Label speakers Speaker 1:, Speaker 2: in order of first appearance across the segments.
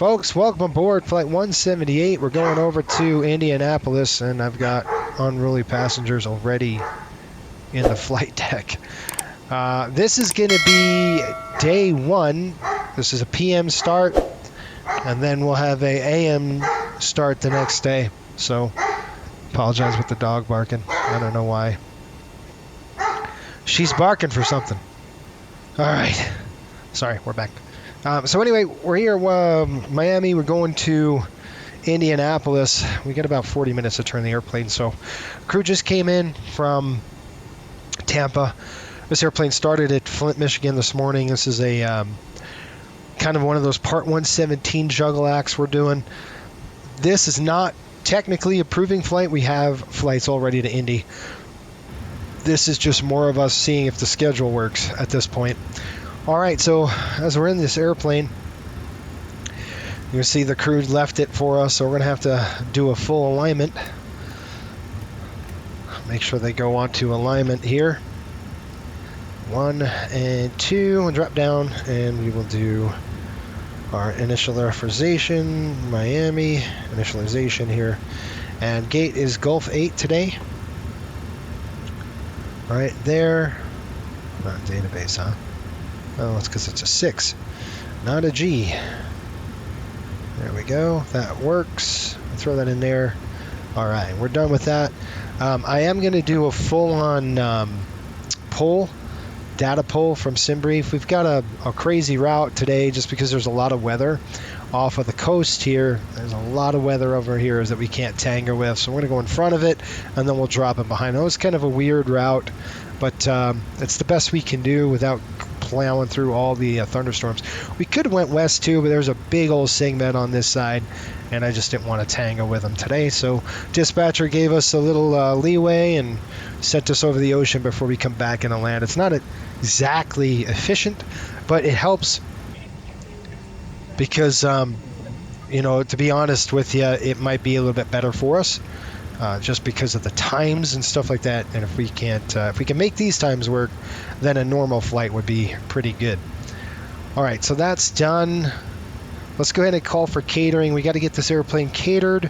Speaker 1: Folks, welcome aboard Flight 178. We're going over to Indianapolis, and I've got unruly passengers already in the flight deck. This is going to be day one. This is a PM start, and then we'll have a AM start the next day. So, apologize with the dog barking. I don't know why. She's barking for something. All right. Sorry, we're back. So anyway, we're here, Miami. We're going to Indianapolis. We got about 40 minutes to turn the airplane. So crew just came in from Tampa. This airplane started at Flint, Michigan this morning. This is a kind of one of those Part 117 juggle acts we're doing. This is not technically a proving flight. We have flights already to Indy. This is just more of us seeing if the schedule works at this point. All right, so as we're in this airplane, you can see the crew left it for us, so we're going to have to do a full alignment. Make sure they go onto alignment here. 1 and 2, and drop down, and we will do our initial authorization, Miami, initialization here. And gate is Gulf 8 today. Right there. Not database, huh? Oh, it's because it's a 6, not a G. There we go. That works. I'll throw that in there. All right, we're done with that. I am going to do a full-on data pull from SimBrief. We've got a crazy route today just because there's a lot of weather off of the coast here. There's a lot of weather over here that we can't tangle with, so we're going to go in front of it, and then we'll drop it behind. It was kind of a weird route, but it's the best we can do without plowing through all the thunderstorms. We could have went west too, but there's a big old segment on this side, and I just didn't want to tangle with them today. So dispatcher gave us a little leeway and sent us over the ocean before we come back into land. It's not exactly efficient, but it helps because, you know, to be honest with you, it might be a little bit better for us. Just because of the times and stuff like that, and if we can make these times work, then a normal flight would be pretty good. All right, so that's done. Let's go ahead and call for catering. We got to get this airplane catered.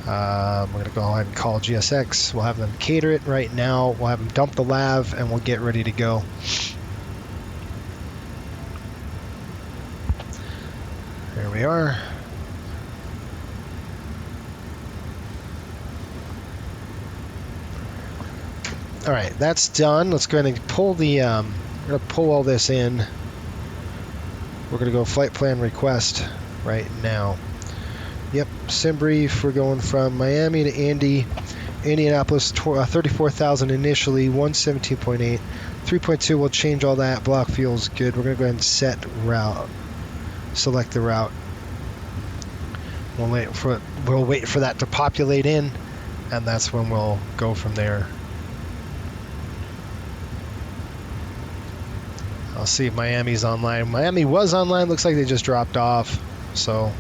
Speaker 1: We're going to go ahead and call GSX. We'll have them cater it right now. We'll have them dump the lav, and we'll get ready to go. There we are. All right, that's done. Let's go ahead and pull the, we're going to pull all this in. We're going to go flight plan request right now. Yep, SimBrief, we're going from Miami to Indy. Indianapolis, 34,000 initially, 117.8. 3.2, we'll change all that. Block fuel's good. We're going to go ahead and set route. Select the route. We'll wait for that to populate in, and that's when we'll go from there. I'll see if Miami's online. Miami was online. Looks like they just dropped off. So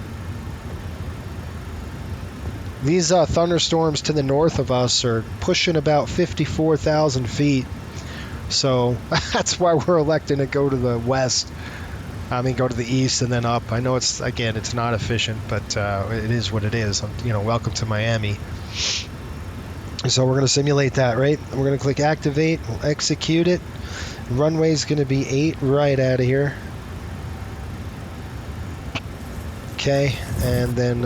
Speaker 1: these thunderstorms to the north of us are pushing about 54,000 feet. So that's why we're electing to go to the west. I mean, go to the east and then up. I know it's not efficient, but it is what it is. You know, welcome to Miami. So we're going to simulate that, right? We're going to click activate. We'll execute it. Runway's going to be 8 right out of here. Okay, and then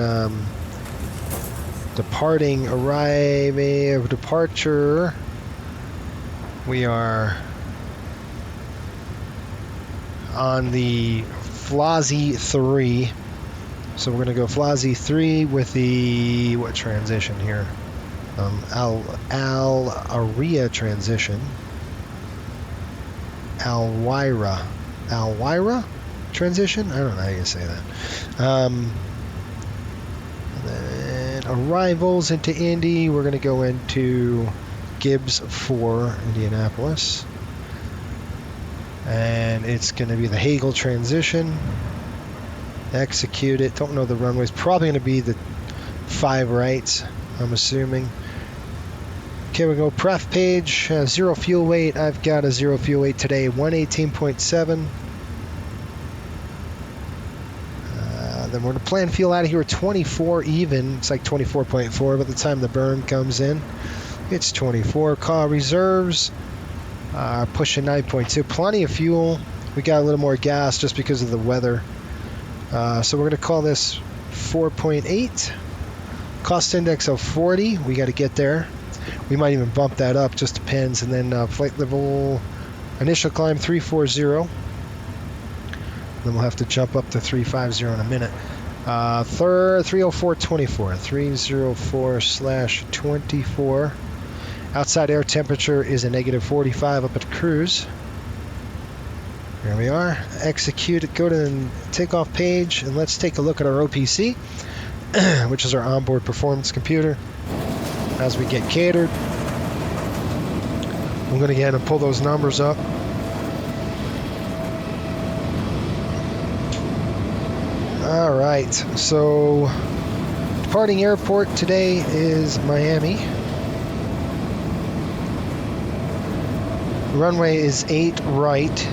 Speaker 1: departure. We are on the Flazzy 3. So we're going to go Flazzy 3 with the, what transition here? Aria transition. Alwira transition? I don't know how you say that. Then arrivals into Indy. We're going to go into Gibbs 4, Indianapolis. And it's going to be the Hagel transition. Execute it. Don't know the runways. Probably going to be the 5 rights, I'm assuming. Okay, we go pref page, 0 fuel weight. I've got a 0 fuel weight today, 118.7. Then we're going to plan fuel out of here at 24 even. It's like 24.4 by the time the burn comes in. It's 24. Car reserves are pushing 9.2. Plenty of fuel. We got a little more gas just because of the weather. So we're going to call this 4.8. Cost index of 40. We got to get there. We might even bump that up. Just depends. And then flight level initial climb 340. Then we'll have to jump up to 350 in a minute. 304.24. 304/24. Outside air temperature is a negative 45 up at cruise. Here we are. Execute it. Go to the takeoff page, and let's take a look at our OPC, which is our onboard performance computer. As we get catered, I'm going to go ahead and pull those numbers up. All right, so departing airport today is Miami. Runway is 8 right.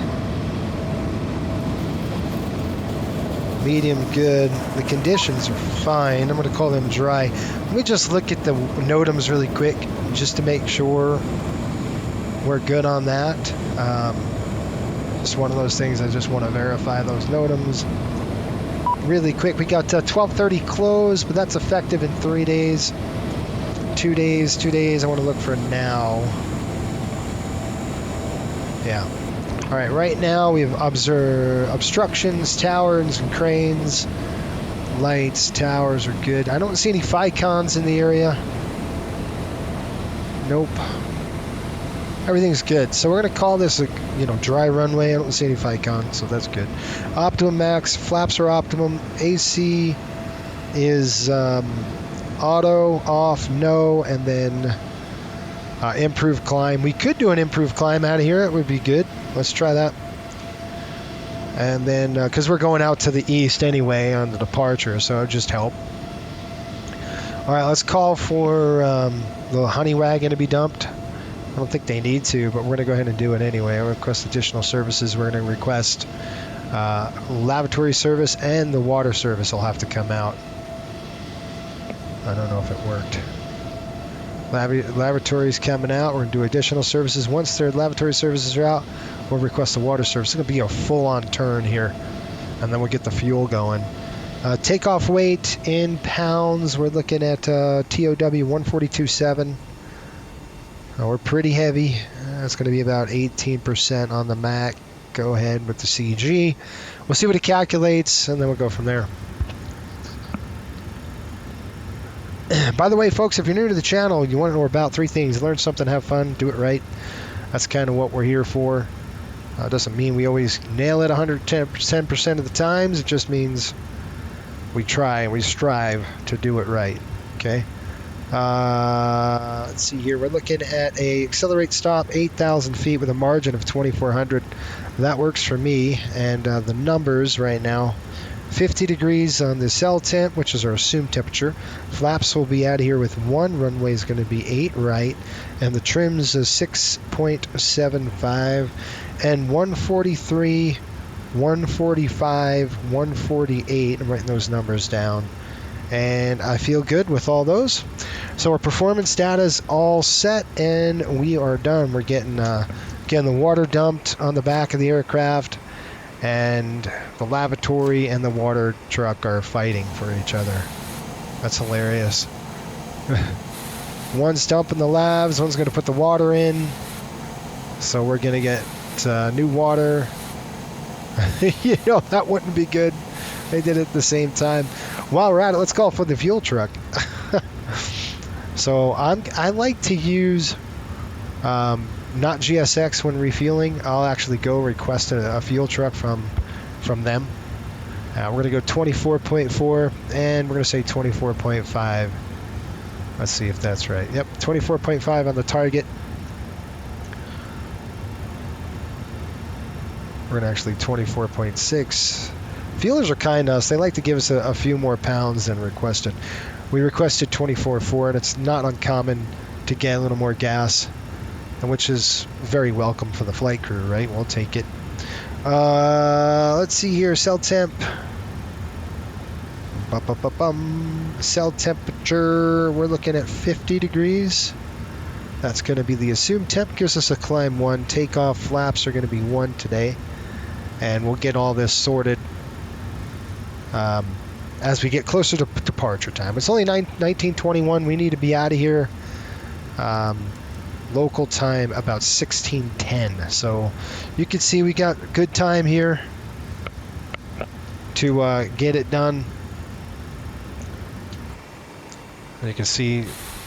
Speaker 1: Medium good. The conditions are fine. I'm going to call them dry. Let me just look at the NOTAMs really quick just to make sure we're good on that. Just one of those things. I just want to verify those NOTAMs really quick. We got 12:30 close, but that's effective in 3 days. 2 days. 2 days. I want to look for now. Yeah. All right, right now we've observed obstructions, towers, and cranes. Lights, towers are good. I don't see any FICONs in the area. Nope. Everything's good. So we're going to call this a dry runway. I don't see any FICON, so that's good. Optimum max, flaps are optimum. AC is auto, off, no, and then improved climb. We could do an improved climb out of here. It would be good. Let's try that. And then, because we're going out to the east anyway on the departure, so it'll just help. All right, let's call for the honey wagon to be dumped. I don't think they need to, but we're going to go ahead and do it anyway. I'll request additional services. We're going to request lavatory service, and the water service will have to come out. I don't know if it worked. Lavatory's coming out. We're going to do additional services. Once their lavatory services are out, we'll request the water service. It's going to be a full-on turn here, and then we'll get the fuel going. Takeoff weight in pounds, we're looking at TOW 142.7. We're pretty heavy. It's going to be about 18% on the MAC. Go ahead with the CG. We'll see what it calculates, and then we'll go from there. By the way, folks, if you're new to the channel, you want to know about 3 things. Learn something, have fun, do it right. That's kind of what we're here for. Doesn't mean we always nail it 110% of the times. It just means we try and we strive to do it right. Okay. Let's see here. We're looking at a accelerate stop 8,000 feet with a margin of 2,400. That works for me. And the numbers right now: 50 degrees on the cell temp, which is our assumed temperature. Flaps will be out of here with 1. Runway is going to be 8 right. And the trim's is 6.75. And 143, 145, 148. I'm writing those numbers down. And I feel good with all those. So our performance data is all set, and we are done. We're getting the water dumped on the back of the aircraft, and the lavatory and the water truck are fighting for each other. That's hilarious. One's dumping the lavs, one's going to put the water in. So we're going to get new water. That wouldn't be good. They did it at the same time. While we're at it, let's call for the fuel truck. So I like to use not GSX when refueling. I'll actually go request a fuel truck from them. We're going to go 24.4, and we're going to say 24.5. Let's see if that's right. Yep, 24.5 on the target. We're going to actually 24.6. Fuelers are kind to us. They like to give us a few more pounds than requested. We requested 24.4, and it's not uncommon to get a little more gas, which is very welcome for the flight crew, right? We'll take it. Let's see here. Cell temp. Cell temperature, we're looking at 50 degrees. That's going to be the assumed temp. Gives us a climb 1. Takeoff flaps are going to be 1 today. And we'll get all this sorted as we get closer to departure time. It's only 19:21. We need to be out of here local time about 16:10. So you can see we got good time here to get it done. And you can see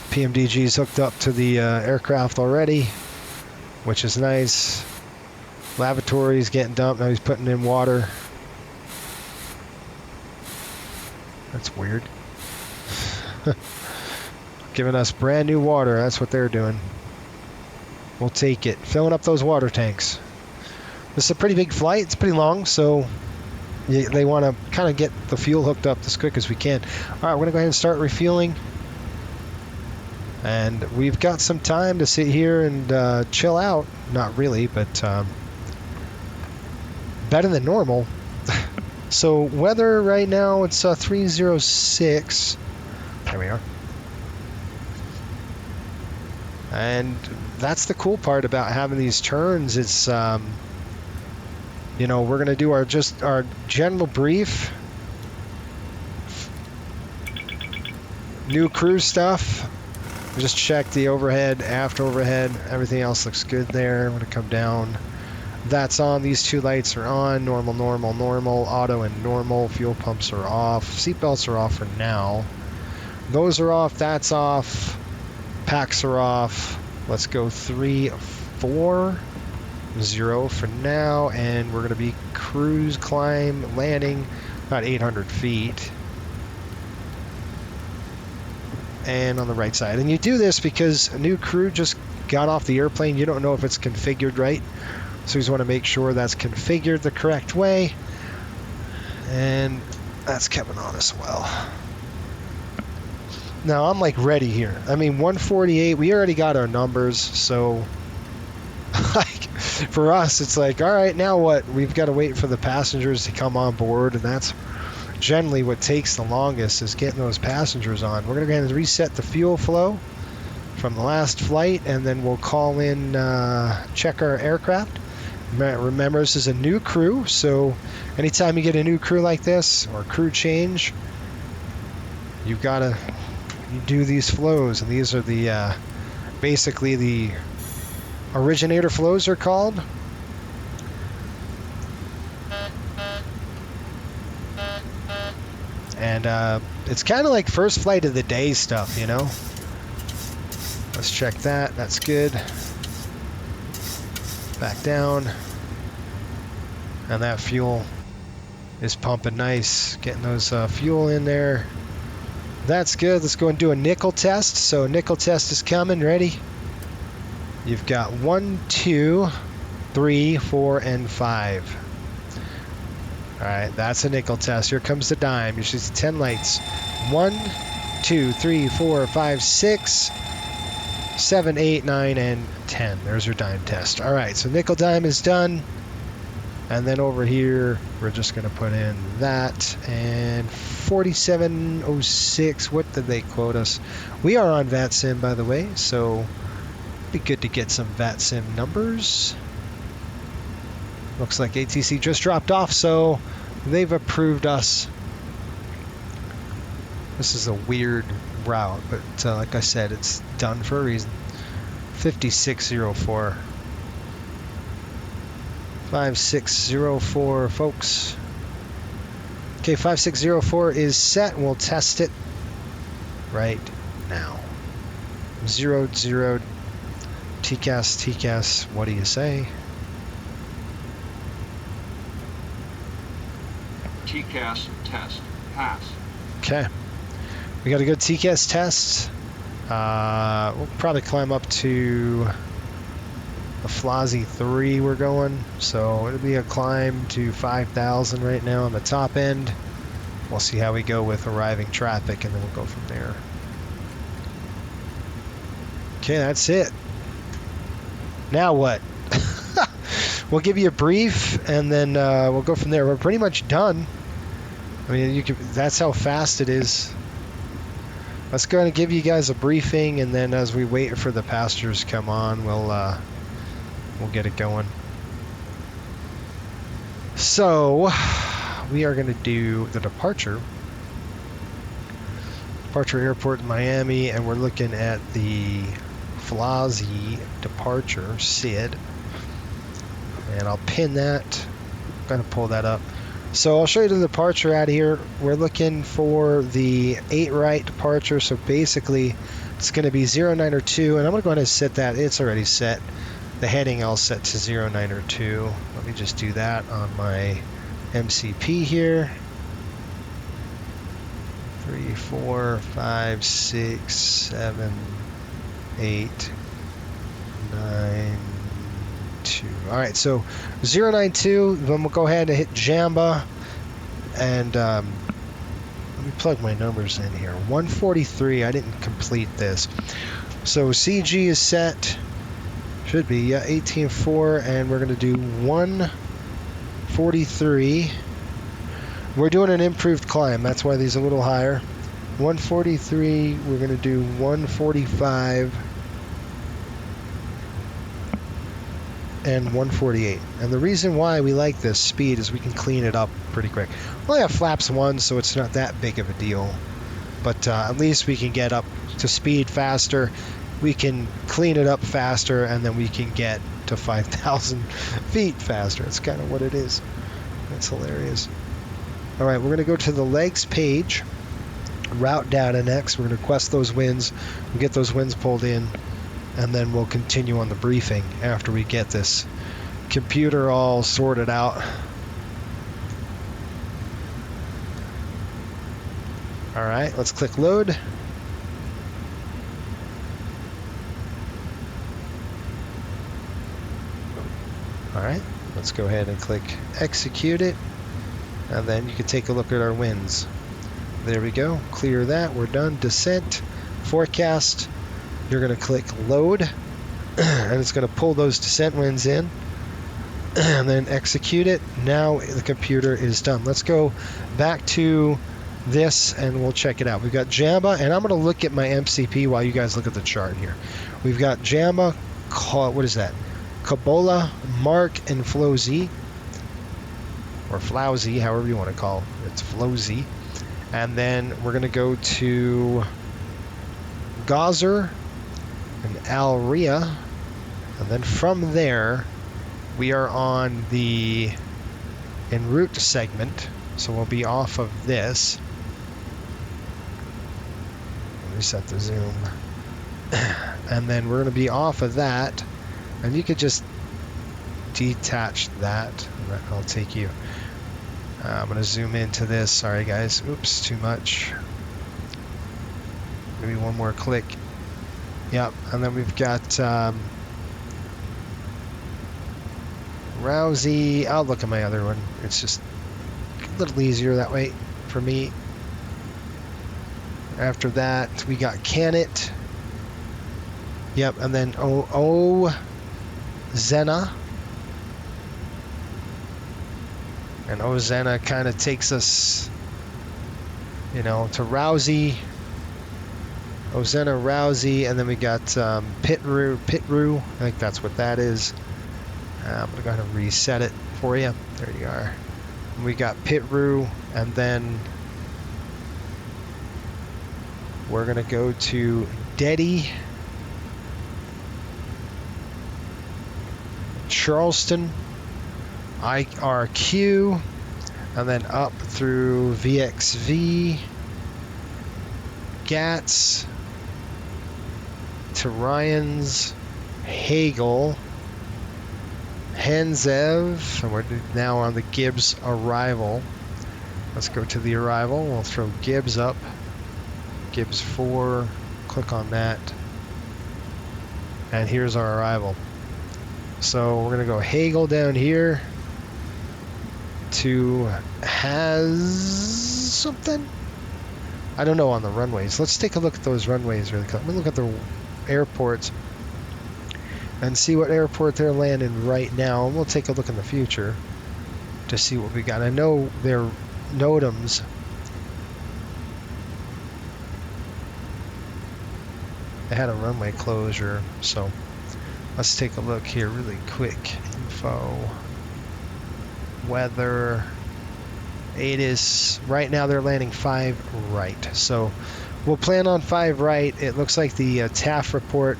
Speaker 1: PMDG is hooked up to the aircraft already, which is nice. Lavatory is getting dumped. Now he's putting in water. That's weird. Giving us brand new water. That's what they're doing. We'll take it. Filling up those water tanks. This is a pretty big flight. It's pretty long, so they want to kind of get the fuel hooked up as quick as we can. All right, we're going to go ahead and start refueling. And we've got some time to sit here and chill out. Not really, but better than normal. So weather right now, it's 306. There we are. And that's the cool part about having these turns. It's, you know, we're going to do our general brief. New cruise stuff. Just check the overhead, aft overhead. Everything else looks good there. I'm going to come down. That's on. These two lights are on. Normal, normal, normal. Auto and normal. Fuel pumps are off. Seatbelts are off for now. Those are off. That's off. Packs are off. Let's go 3, 4, 0 for now. And we're going to be cruise, climb, landing about 800 feet. And on the right side. And you do this because a new crew just got off the airplane. You don't know if it's configured right. So you just want to make sure that's configured the correct way. And that's coming on as well. Now I'm like ready here. I mean, 148, we already got our numbers. So like for us, it's like, all right, now what? We've got to wait for the passengers to come on board. And that's generally what takes the longest, is getting those passengers on. We're going to go ahead and reset the fuel flow from the last flight, and then we'll call in, check our aircraft. Remember, this is a new crew, so anytime you get a new crew like this, or crew change, you've got to do these flows, and these are the basically the originator flows are called. And it's kind of like first flight of the day stuff, you know. Let's check that. That's good. Back down. And that fuel is pumping nice. Getting those fuel in there. That's good. Let's go and do a nickel test. So nickel test is coming. Ready? You've got 1, 2, 3, 4, and 5. All right, that's a nickel test. Here comes the dime. You should see 10 lights. 1, 2, 3, 4, 5, 6, 7, 8, 9, and 10. There's your dime test. All right, so nickel dime is done. And then over here, we're just going to put in that. And 4706, what did they quote us? We are on VATSIM, by the way, so it'd be good to get some VATSIM numbers. Looks like ATC just dropped off, so they've approved us. This is a weird route, but like I said, it's done for a reason. 5604. 5604, folks. Okay, 5604 is set, and we'll test it right now. 00 TCAS, TCAS, what do you say?
Speaker 2: TCAS test. Pass.
Speaker 1: Okay. We got a good TCAS test. We'll probably climb up to the Flazzy 3 we're going. So it'll be a climb to 5,000 right now on the top end. We'll see how we go with arriving traffic, and then we'll go from there. Okay, that's it. Now what? We'll give you a brief, and then we'll go from there. We're pretty much done. I mean, that's how fast it is. Let's go and give you guys a briefing, and then as we wait for the passengers to come on, we'll get it going. So we are going to do the departure airport in Miami, and we're looking at the Flazzi departure SID, and I'll pin that. I'm going to pull that up. So I'll show you the departure out here. We're looking for the 8 right departure, so basically it's going to be 0902, and I'm going to go ahead and set that. It's already set. The heading I'll set to 0902. Let me just do that on my MCP here. 3, 4, 5, 6, 7, 8, 9, 2. All right, so 092. Then we'll go ahead and hit Jamba, and let me plug my numbers in here. 143. I didn't complete this, so CG is set. Should be, yeah, 18.4, and we're going to do 143. We're doing an improved climb. That's why these are a little higher. 143, we're going to do 145, and 148. And the reason why we like this speed is we can clean it up pretty quick. We only have flaps 1, so it's not that big of a deal. But at least we can get up to speed faster. We can clean it up faster, and then we can get to 5,000 feet faster. That's kind of what it is. That's hilarious. All right, we're going to go to the legs page, route data next. We're going to request those winds. We'll get those winds pulled in, and then we'll continue on the briefing after we get this computer all sorted out. All right, let's click load. All right, let's go ahead and click execute it, and then you can take a look at our winds. There we go. Clear that. We're done. Descent, forecast. You're going to click load, and it's going to pull those descent winds in, and then execute it. Now the computer is done. Let's go back to this, and we'll check it out. We've got Jamba, and I'm going to look at my MCP while you guys look at the chart here. We've got Jamba. What is that? Kabola, Mark, and Flowzy, or Flowzy, however you want to call it. It's Flowzy. And then we're going to go to Gazer and Alria, and then from there we are on the en route segment, so we'll be off of this. Reset the zoom. And then we're going to be off of that. And you could just detach that. I'll take you. I'm going to zoom into this. Sorry, guys. Oops, too much. Maybe one more click. Yep. And then we've got Rousey. I'll look at my other one. It's just a little easier that way for me. After that, we got Canet. Yep. And then Zena, and Ozena kind of takes us, you know, to Rousey, Ozena, Rousey, and then we got Pitru. I think that's what that is. I'm gonna go ahead and reset it for you. There you are. And we got Pitru, and then we're gonna go to Dedi, Charleston, IRQ, and then up through VXV, Gats, to Ryan's, Hagel, Henzev, and we're now on the Gibbs arrival. Let's go to the arrival. We'll throw Gibbs up. Gibbs 4, click on that. And here's our arrival. So we're going to go Hagel down here to has something. I don't know on the runways. Let's take a look at those runways really quick. Let me look at the airports and see what airport they're landing right now. And we'll take a look in the future to see what we got. I know they're NOTAMs, They had a runway closure, so let's take a look here really quick. Info, weather. It is, right now they're landing 5 right. So we'll plan on 5 right. It looks like the TAF report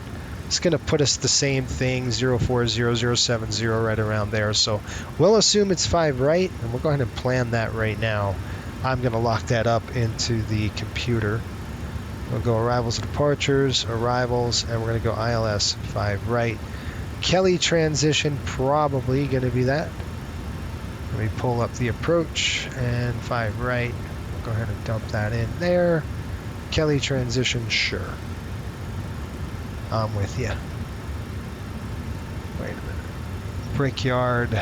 Speaker 1: is going to put us the same thing, 040070 right around there. So we'll assume it's 5 right, and we'll go ahead and plan that right now. I'm going to lock that up into the computer. We'll go arrivals, departures, arrivals, and we're going to go ILS 5 right. Kelly transition, probably going to be that. Let me pull up the approach, and 5 right. We'll go ahead and dump that in there. Kelly transition, sure. I'm with you. Wait a minute. Brickyard.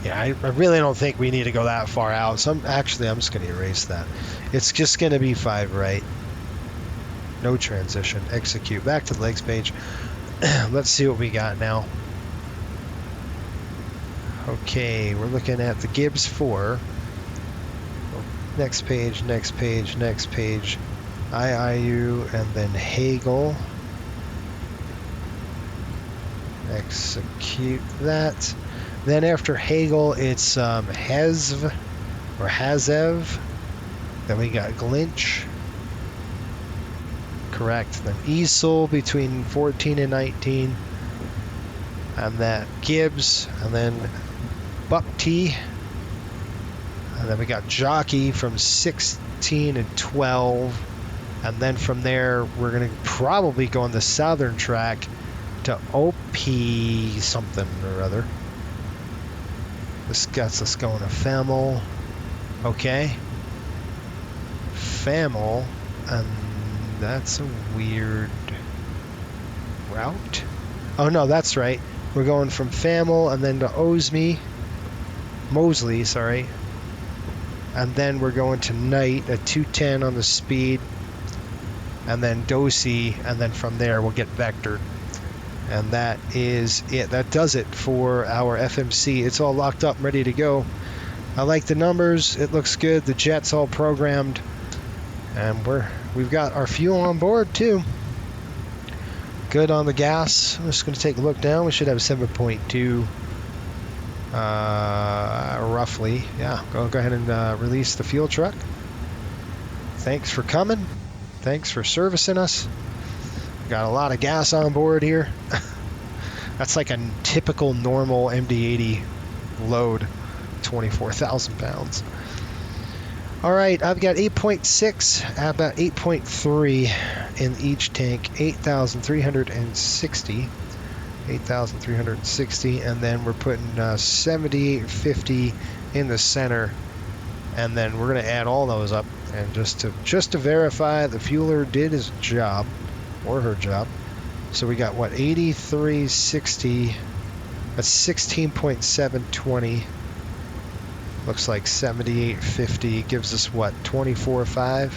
Speaker 1: Yeah, I really don't think we need to go that far out. So actually, I'm just going to erase that. It's just going to be 5 right. No transition. Execute. Back to the legs page. Let's see what we got now. Okay, we're looking at the Gibbs 4. Next page, next page, next page. IIU and then Hagel. Execute that. Then after Hagel, it's Hezv or Hazev. Then we got Glinch. Correct. Then Easel between 14 and 19. And that Gibbs. And then Bupty. And then we got Jockey from 16 and 12. And then from there, we're going to probably go on the southern track to OP something or other. This gets us going to Famil. Okay. Famil. And that's a weird route. Oh, no, that's right. We're going from Famil and then to Mosley, sorry. And then we're going to Knight at 210 on the speed. And then Dosey, and then from there we'll get vectored. And that is it. That does it for our FMC. It's all locked up and ready to go. I like the numbers. It looks good. The jet's all programmed. And we've got our fuel on board too. Good on the gas. I'm just going to take a look now. We should have 7.2 roughly. Yeah, go ahead and release the fuel truck. Thanks for coming. Thanks for servicing us. Got a lot of gas on board here. That's like a typical normal MD-80 load, 24,000 pounds. All right, I've got 8.6, about 8.3 in each tank, 8,360. 8,360, and then we're putting 7850 in the center, and then we're going to add all those up, and just to verify the fueler did his job or her job. So we got what, 8360. That's 16.720. Looks like 7850 gives us what, 24.5.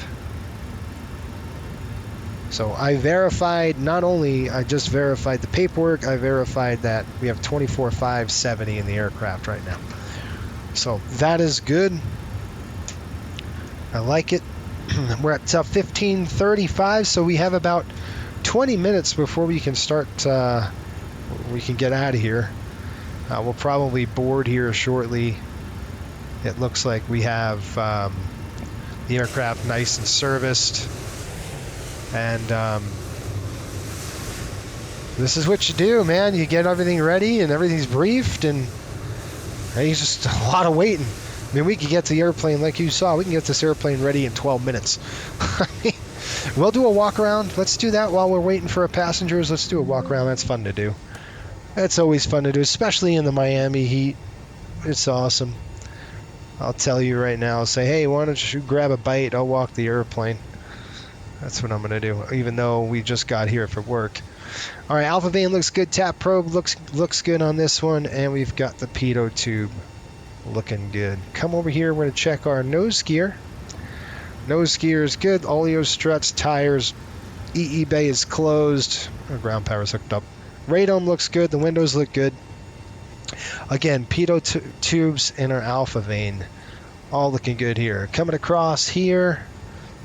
Speaker 1: So I verified, not only I just verified the paperwork, I verified that we have 24,570 in the aircraft right now. So that is good. I like it. We're at 15:35, so we have about 20 minutes before we can start, we can get out of here. We'll probably board here shortly. It looks like we have the aircraft nice and serviced. And this is what you do, man. You get everything ready and everything's briefed, and it's just a lot of waiting. I mean, we could get the airplane, like you saw, we can get this airplane ready in 12 minutes. We'll do a walk around. Let's do that while we're waiting for our passengers. Let's do a walk around. That's fun to do. It's always fun to do, especially in the Miami heat. It's awesome. I'll tell you right now, say, hey, why don't you grab a bite? I'll walk the airplane. That's what I'm going to do, even though we just got here for work. All right, Alpha Vane looks good. Tap probe looks good on this one. And we've got the pitot tube looking good. Come over here. We're going to check our nose gear. Nose gear is good. Oleo struts, tires. EE bay is closed. Our ground power is hooked up. Radome looks good. The windows look good. Again, pitot tubes in our Alpha Vane. All looking good here. Coming across here.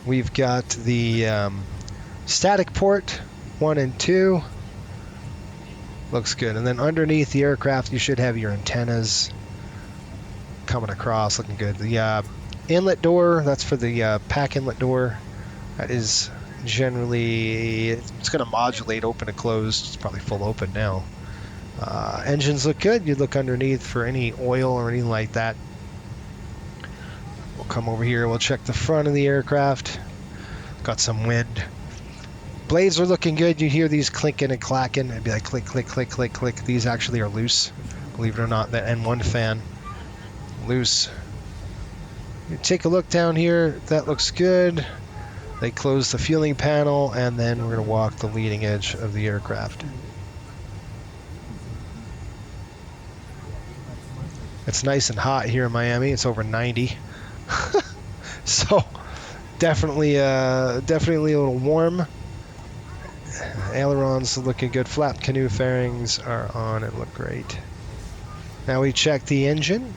Speaker 1: We've got the static port 1 and 2. Looks good. And then underneath the aircraft, you should have your antennas coming across, looking good. The inlet door, that's for the pack inlet door. That is generally, it's going to modulate open and closed. It's probably full open now. Engines look good. You look underneath for any oil or anything like that. We'll come over here. We'll check the front of the aircraft. Got some wind. Blades are looking good. You hear these clinking and clacking. It'd be like click, click, click, click, click. These actually are loose. Believe it or not, that N1 fan. Loose. You take a look down here. That looks good. They close the fueling panel, and then we're going to walk the leading edge of the aircraft. It's nice and hot here in Miami. It's over 90. So definitely a little warm. Ailerons are looking good. Flap canoe fairings are on and look great. Now we check the engine.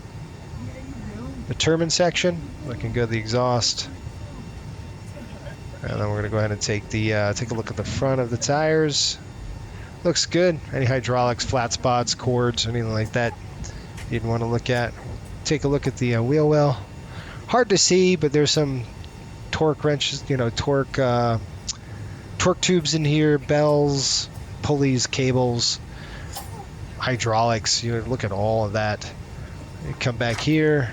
Speaker 1: The turbine section, looking good. The exhaust. And then we're going to go ahead and take a look at the front of the tires. Looks good. Any hydraulics, flat spots, cords, anything like that you'd want to look at. Take a look at the wheel well. Hard to see, but there's some torque wrenches, torque tubes in here, bells, pulleys, cables, hydraulics. You look at all of that. You come back here.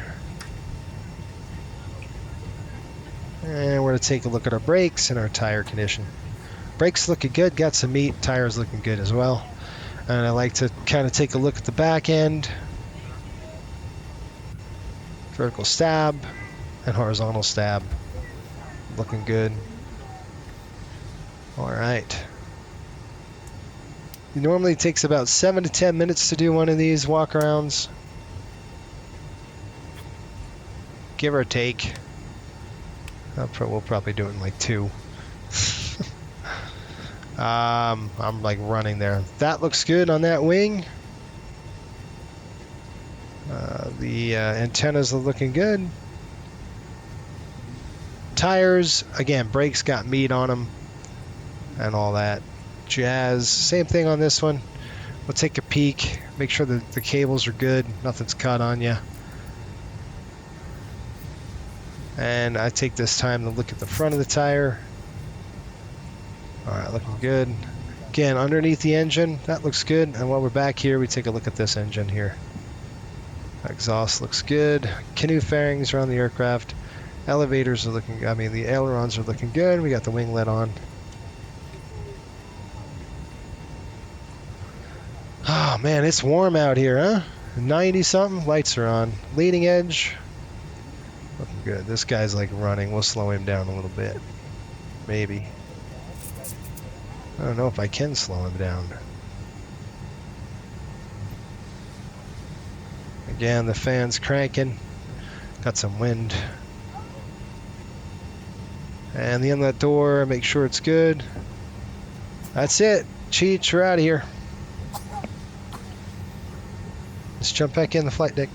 Speaker 1: And we're going to take a look at our brakes and our tire condition. Brakes looking good, got some meat, tires looking good as well. And I like to kind of take a look at the back end. Vertical stab and horizontal stab. Looking good. Alright. It normally takes about 7 to 10 minutes to do one of these walk-arounds. Give or take. We'll probably do it in like 2. I'm like running there. That looks good on that wing. The antennas are looking good. Tires, again, brakes got meat on them and all that jazz. Same thing on this one. We'll take a peek, make sure that the cables are good, nothing's cut on you. And I take this time to look at the front of the tire. Alright, looking good. Again, underneath the engine, that looks good. And while we're back here, we take a look at this engine here. Exhaust looks good. Canoe fairings are on the aircraft. Elevators are looking, the ailerons are looking good. We got the winglet on. Oh man, it's warm out here, huh? 90 something, lights are on. Leading edge. Looking good. This guy's like running. We'll slow him down a little bit. Maybe. I don't know if I can slow him down. Again, the fan's cranking. Got some wind. And the inlet door, make sure it's good. That's it. Cheech, we're out of here. Let's jump back in the flight deck.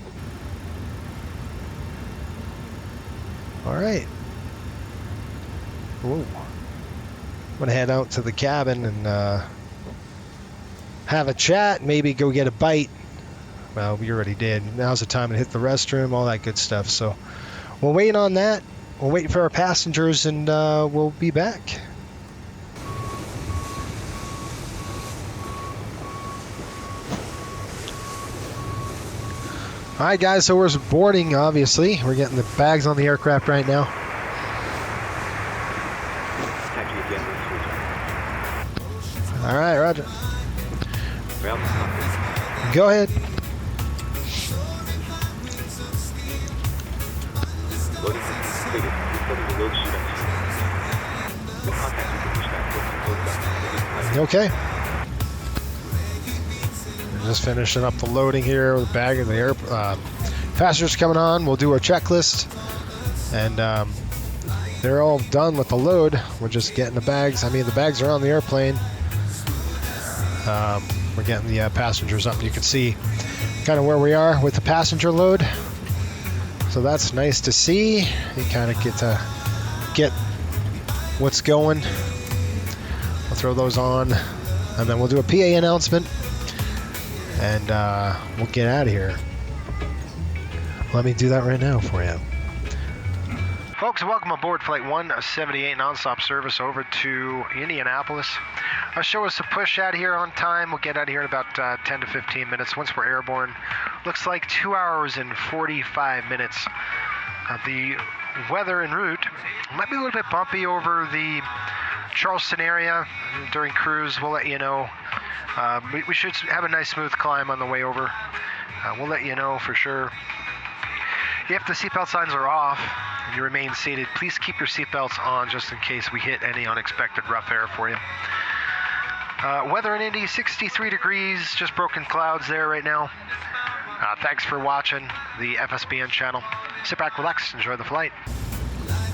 Speaker 1: Alright. Whoa. I'm going to head out to the cabin and have a chat, maybe go get a bite. Well, we already did. Now's the time to hit the restroom, all that good stuff. So we'll wait on that. We'll wait for our passengers and we'll be back. All right, guys, so we're boarding, obviously. We're getting the bags on the aircraft right now. All right, roger. Go ahead. Okay. We're just finishing up the loading here with the bag of the air. Passengers coming on. We'll do our checklist, and they're all done with the load. We're just getting the bags. The bags are on the airplane. We're getting the passengers up. You can see kind of where we are with the passenger load. So that's nice to see. You kind of get what's going. We'll throw those on, and then we'll do a PA announcement, and we'll get out of here. Let me do that right now for you. Folks, welcome aboard Flight 178 nonstop service over to Indianapolis. Our show is to push out here on time. We'll get out of here in about 10 to 15 minutes once we're airborne. Looks like 2 hours and 45 minutes. The weather en route might be a little bit bumpy over the Charleston area during cruise. We'll let you know. We should have a nice smooth climb on the way over. We'll let you know for sure. If the seatbelt signs are off and you remain seated, please keep your seatbelts on just in case we hit any unexpected rough air for you. Weather in Indy, 63 degrees, just broken clouds there right now. Thanks for watching the FSBN channel. Sit back, relax, enjoy the flight.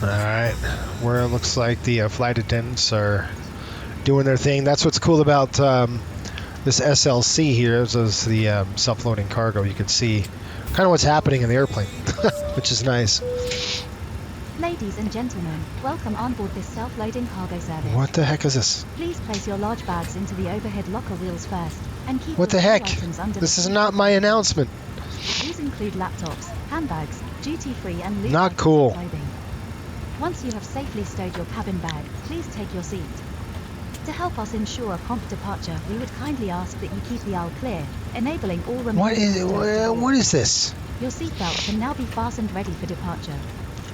Speaker 1: All right, where it looks like the flight attendants are doing their thing. That's what's cool about this SLC here. This is the self-loading cargo. You can see kind of what's happening in the airplane, which is nice.
Speaker 3: Ladies and gentlemen, welcome on board this self-loading cargo service.
Speaker 1: What the heck is this?
Speaker 3: Please place your large bags into the overhead locker wheels first, and keep
Speaker 1: What
Speaker 3: your
Speaker 1: the heck?
Speaker 3: items under
Speaker 1: This
Speaker 3: the
Speaker 1: is
Speaker 3: seat.
Speaker 1: not my announcement.
Speaker 3: These include laptops, handbags, duty-free and loose
Speaker 1: Not
Speaker 3: items
Speaker 1: cool.
Speaker 3: of clothing. Once you have safely stowed your cabin bag, please take your seat. To help us ensure a prompt departure, we would kindly ask that you keep the aisle clear, enabling all remaining
Speaker 1: What is
Speaker 3: passengers to board.
Speaker 1: what is this?
Speaker 3: Your seatbelt can now be fastened ready for departure.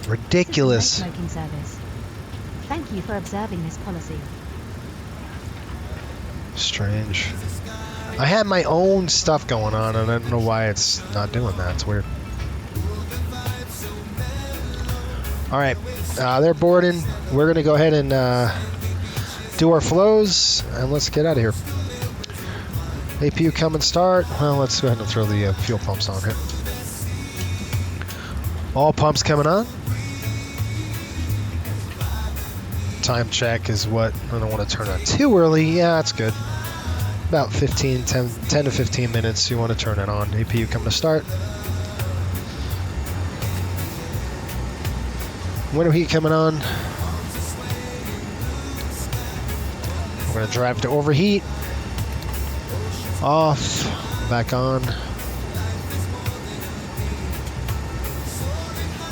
Speaker 1: Ridiculous.
Speaker 3: This is a no smoking service. Thank you for observing this policy.
Speaker 1: Strange. I had my own stuff going on, and I don't know why it's not doing that. It's weird. All right, they're boarding. We're gonna go ahead and do our flows, and let's get out of here. APU come and start. Well, let's go ahead and throw the fuel pumps on here. All pumps coming on. Time check is what I don't want to turn on too early. Yeah, that's good. About 10 to 15 minutes. You want to turn it on. APU coming to start. Window heat coming on. We're going to drive to overheat. Off. Back on.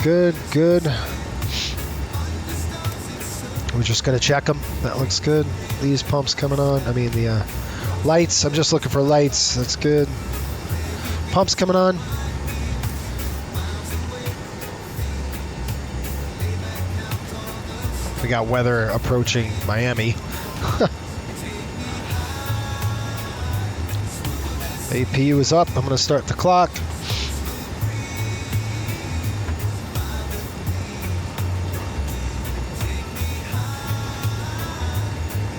Speaker 1: Good, good. We're just going to check them. That looks good. These pumps coming on. I mean, the lights. I'm just looking for lights. That's good. Pumps coming on. We got weather approaching Miami. APU is up. I'm going to start the clock.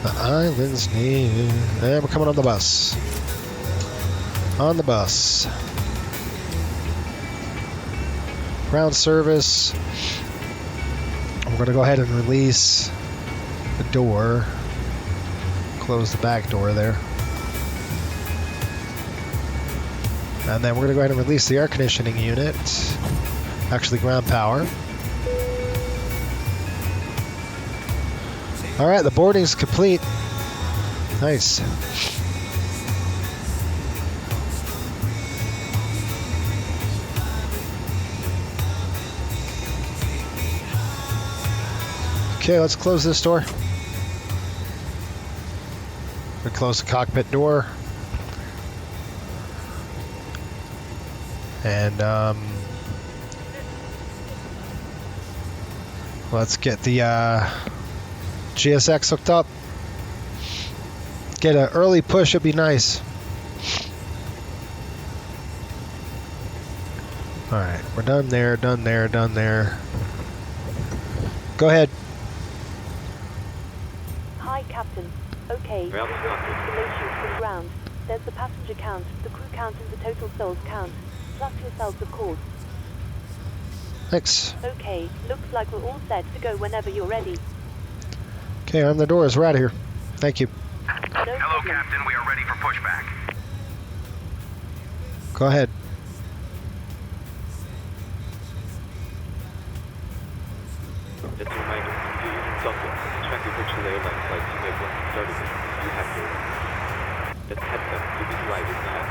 Speaker 1: The island's near. And we're coming on the bus. On the bus. Ground service. I'm going to go ahead and release the door. Close the back door there. And then we're going to go ahead and release the air conditioning unit. Actually, ground power. All right, the boarding's complete. Nice. Okay, let's close this door. We close the cockpit door. And let's get the GSX hooked up. Get an early push, it'd be nice. All right, we're done there, done there, done there. Go ahead.
Speaker 4: Hi, Captain. Okay, we've got information from ground. There's the passenger count, the crew count, and the total souls count. Plus yourselves, of course.
Speaker 1: Thanks.
Speaker 4: Okay, looks like we're all set to go whenever you're ready.
Speaker 1: Okay, on the doors. We're out of here. Thank you.
Speaker 4: No
Speaker 5: Hello,
Speaker 4: problem.
Speaker 5: Captain. We are ready for pushback.
Speaker 1: Go ahead.
Speaker 6: Just a reminder, if you're using
Speaker 5: Software, track your virtual airline flights you may want to start with. You have your heads up to be flight is not.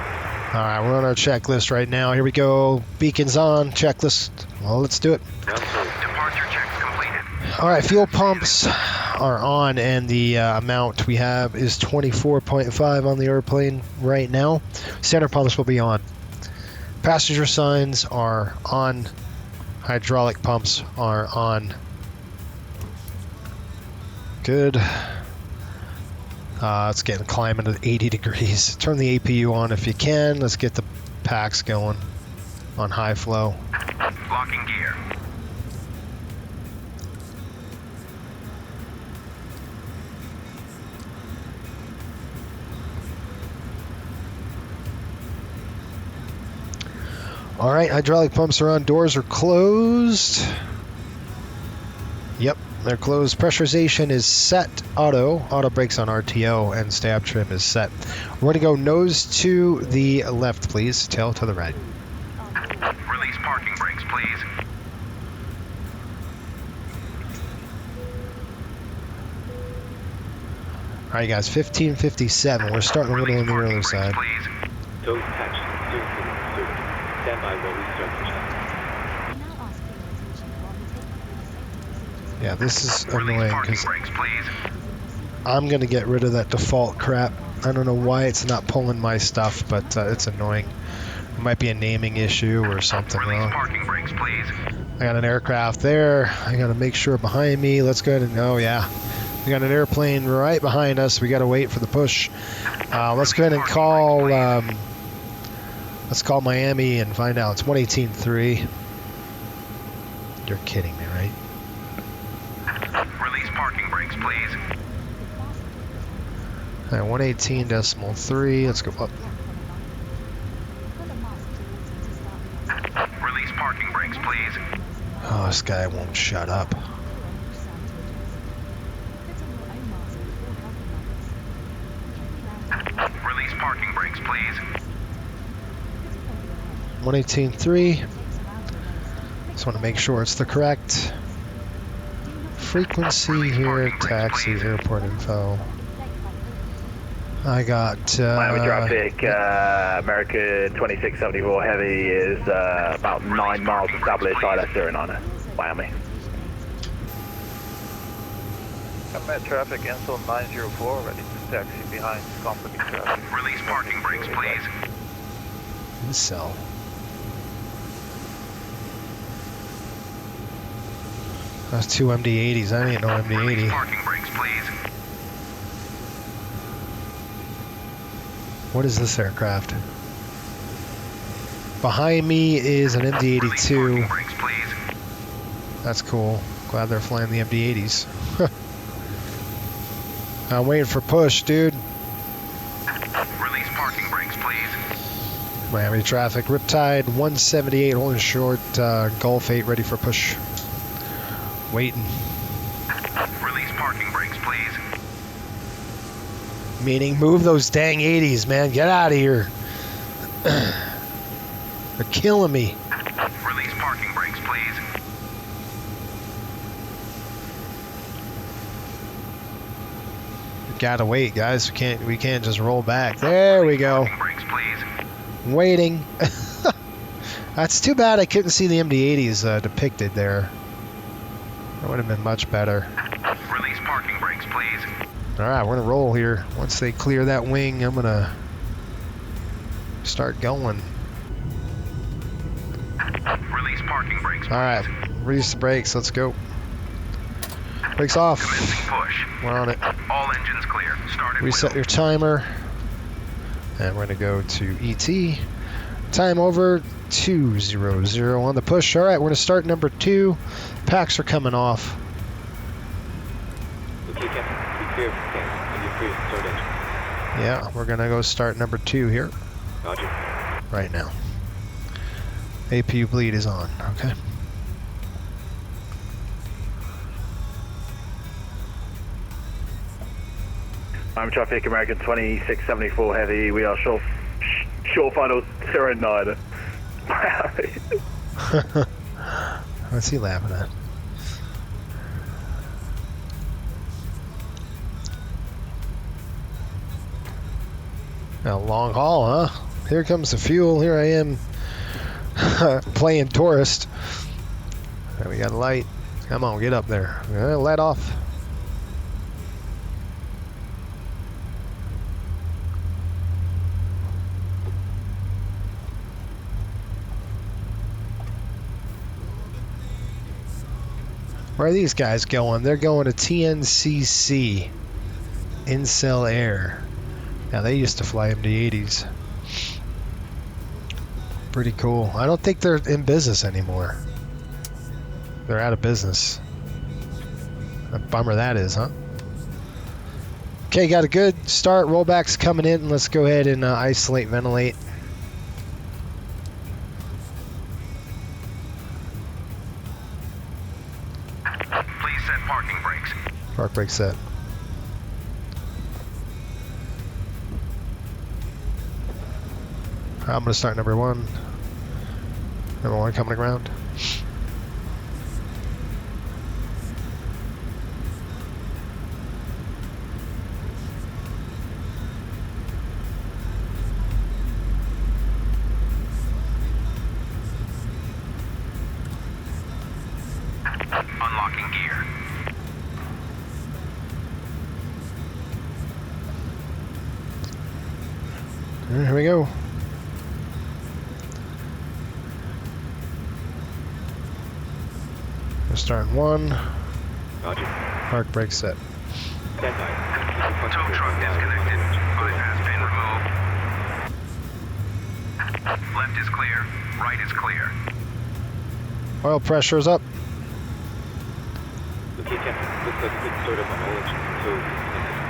Speaker 1: All right, we're on our checklist right now. Here we go. Beacons on, checklist. Well, let's do it.
Speaker 6: Departure checks completed.
Speaker 1: All right, fuel pumps are on, and the amount we have is 24.5 on the airplane right now. Center pumps will be on. Passenger signs are on. Hydraulic pumps are on. Good. Let's get the climate at 80 degrees. Turn the APU on if you can. Let's get the packs going on high flow.
Speaker 6: Locking gear.
Speaker 1: All right, hydraulic pumps are on. Doors are closed. Yep, they're closed. Pressurization is set. Auto brakes on RTO, and stab trim is set. We're going to go nose to the left, please. Tail to the right.
Speaker 6: Release parking brakes, please.
Speaker 1: All right, guys, 15:57. We're starting a little on the early side.
Speaker 6: Please.
Speaker 5: Those patches, stand by while we start the check.
Speaker 1: Yeah, this is
Speaker 6: Release
Speaker 1: annoying
Speaker 6: parking
Speaker 1: because
Speaker 6: brakes, please.
Speaker 1: I'm going to get rid of that default crap. I don't know why it's not pulling my stuff, but it's annoying. It might be a naming issue or something
Speaker 6: Release
Speaker 1: wrong.
Speaker 6: parking brakes, please.
Speaker 1: I got an aircraft there. I got to make sure behind me. Let's go ahead and, oh yeah. We got an airplane right behind us. We got to wait for the push. Let's go ahead and call, let's call Miami and find out. It's 118.3. You're kidding me, right?
Speaker 6: Release parking brakes, please.
Speaker 1: All right, 118.3. Let's go up.
Speaker 6: Release parking brakes, please.
Speaker 1: Oh, this guy won't shut up.
Speaker 6: Release parking brakes, please.
Speaker 1: 118.3. Just want to make sure it's the correct frequency here. Taxi, airport info. I got.
Speaker 7: Miami traffic, American 2674 heavy is about 9 miles established. ILS-09, Miami.
Speaker 8: Met traffic Ansel 904, ready to taxi behind company traffic.
Speaker 6: Release parking brakes, please.
Speaker 1: Cell. That's two MD-80s. I ain't no
Speaker 6: Release
Speaker 1: MD-80.
Speaker 6: parking brakes, please.
Speaker 1: What is this aircraft? Behind me is an
Speaker 6: Release
Speaker 1: MD-82.
Speaker 6: parking brakes, please.
Speaker 1: That's cool. Glad they're flying the MD-80s. I'm waiting for push, dude.
Speaker 6: Release parking brakes, please.
Speaker 1: Miami traffic. Riptide 178 holding short. Gulf 8 ready for push. Waiting.
Speaker 6: Release parking brakes, please.
Speaker 1: Meaning move those dang 80s, man. Get out of here. They're killing me.
Speaker 6: Release parking brakes, please.
Speaker 1: Gotta wait, guys. We can't just roll back. There we go.
Speaker 6: Parking brakes, please.
Speaker 1: Waiting. That's too bad I couldn't see the MD-80s depicted there. That would have been much better.
Speaker 6: Release parking brakes, please.
Speaker 1: All right, we're gonna roll here. Once they clear that wing, I'm gonna start going.
Speaker 6: Release parking brakes, please.
Speaker 1: All right, release the brakes. Let's go. Brakes off.
Speaker 6: Commencing push.
Speaker 1: We're on it.
Speaker 6: All engines clear. Started
Speaker 1: Reset
Speaker 6: wheel.
Speaker 1: your timer. And we're gonna go to ET. Time over 200 on the push. All right, we're gonna start number 2. Packs are coming off.
Speaker 5: Okay, Captain. Be clear of the scan. And you're clear to start engine.
Speaker 1: Yeah, we're gonna go start number 2 here
Speaker 5: Roger.
Speaker 1: right now. APU bleed is on. Okay.
Speaker 7: Miami traffic, American 2674 heavy. We are short final 09.
Speaker 1: What's he laughing at? A long haul, huh? Here comes the fuel. Here I am playing tourist. There, we got a light. Come on, get up there. Let off. Where are these guys going? They're going to TNCC, Incel Air. Now they used to fly MD-80s. Pretty cool. I don't think they're in business anymore. They're out of business. A bummer that is, huh? Okay, got a good start. Rollback's coming in. Let's go ahead and isolate, ventilate.
Speaker 6: Please set parking brakes.
Speaker 1: Park brake set. I'm going to start number one. Number one coming to ground.
Speaker 6: Unlocking gear.
Speaker 1: Here we go. We're starting one.
Speaker 5: Roger.
Speaker 1: Park brake set.
Speaker 5: Stand by.
Speaker 6: Tow truck disconnected. Bypass pin removed. Left is clear. Right is clear.
Speaker 1: Oil pressure's up.
Speaker 5: Okay, Captain. Looks like it's sort of an orange. So,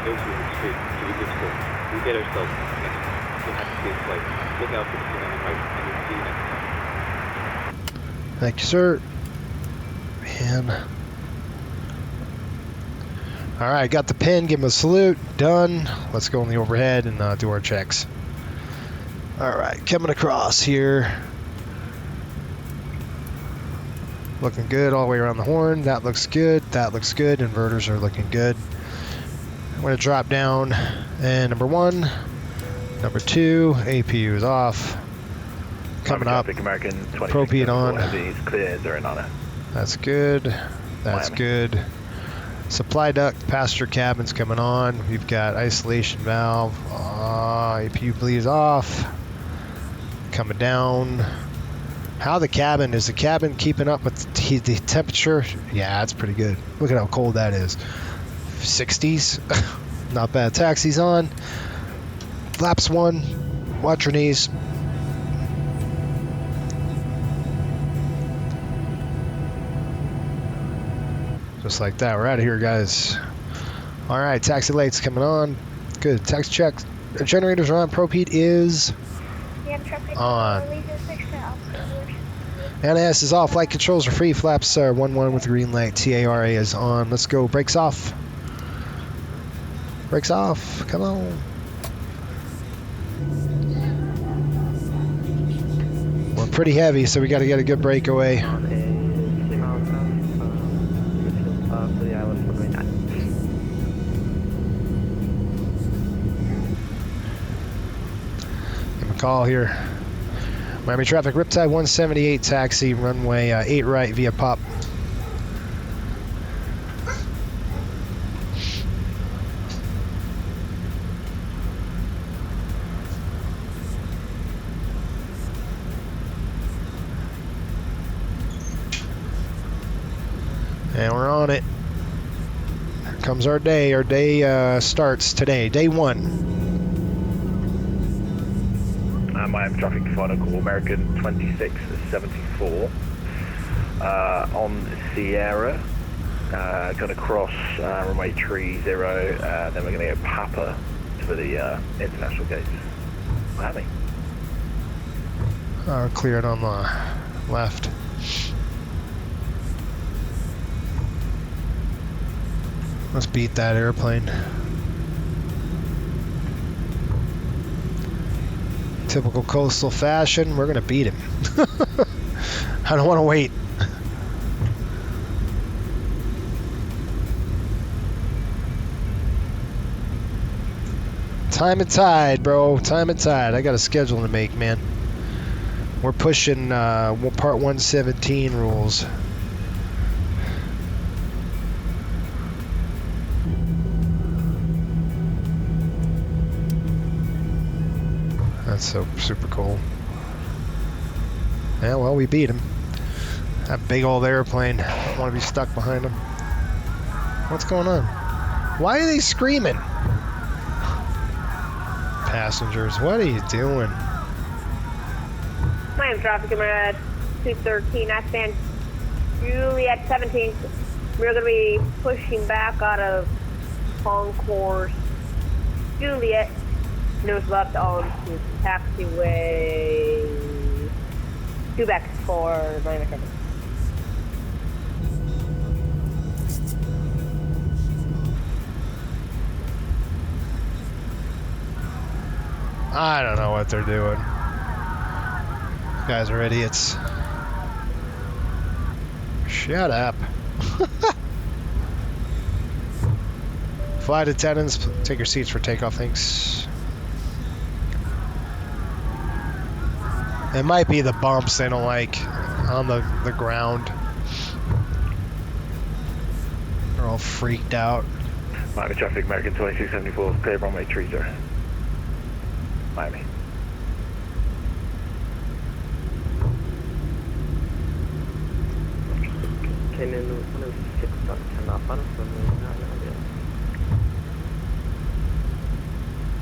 Speaker 5: go through the street. So we get slow. We'll get ourselves next time. We'll have to stay flight. Look out for the thing on the right, and we'll see you next time.
Speaker 1: Thank you, sir. Man. All right, got the pin. Give him a salute. Done. Let's go on the overhead and do our checks. All right, coming across here. Looking good all the way around the horn. That looks good. That looks good. Inverters are looking good. I'm going to drop down. And number one. Number two. APU is off. Coming up.
Speaker 7: American 26
Speaker 1: Propede on.
Speaker 7: Heavy is clear, 0 honor.
Speaker 1: That's good. That's
Speaker 7: Miami.
Speaker 1: good. Supply duct, passenger cabin's coming on. We've got isolation valve. APU bleeds off. Coming down. How the cabin, is the cabin keeping up with the temperature? Yeah, it's pretty good. Look at how cold that is. 60s. Not bad. Taxi's on. Flaps one. Watch your knees. Just like that. We're out of here, guys. All right, taxi lights coming on. Good. Taxi check. Generators are on. Propede is on. NS is off. Flight controls are free. Flaps are 1-1 with green light. TARA is on. Let's go. Brakes off. Brakes off. Come on. We're pretty heavy, so we got to get a good breakaway. Call here. Miami traffic, Riptide 178 taxi, runway 8 right via pop. And we're on it. Here comes our day. Our day starts today, day one.
Speaker 7: Miami traffic, final call, American 2674 on Sierra, going to cross runway 30, then we're going to go Papa to the international gates. Miami.
Speaker 1: Cleared on the left. Let's beat that airplane. Typical coastal fashion, we're gonna beat him. I don't want to wait. Time and tide, bro. Time and tide. I got a schedule to make, man. We're pushing part 117 rules. That's so super cool. Yeah, well, we beat him. That big old airplane. I don't want to be stuck behind him. What's going on? Why are they screaming? Passengers, what are you doing?
Speaker 9: Miami traffic in red, 213, I stand Juliet 17. We're going to be pushing back out of Concourse Juliet, nose left on to taxiway 2 back for Miami traffic.
Speaker 1: I don't know what they're doing. You guys are idiots. Shut up. Flight attendants, take your seats for takeoff, thanks. It might be the bumps they don't like on the ground. They're all freaked out.
Speaker 7: Miami traffic, American 2674, clear runway 30. Miami.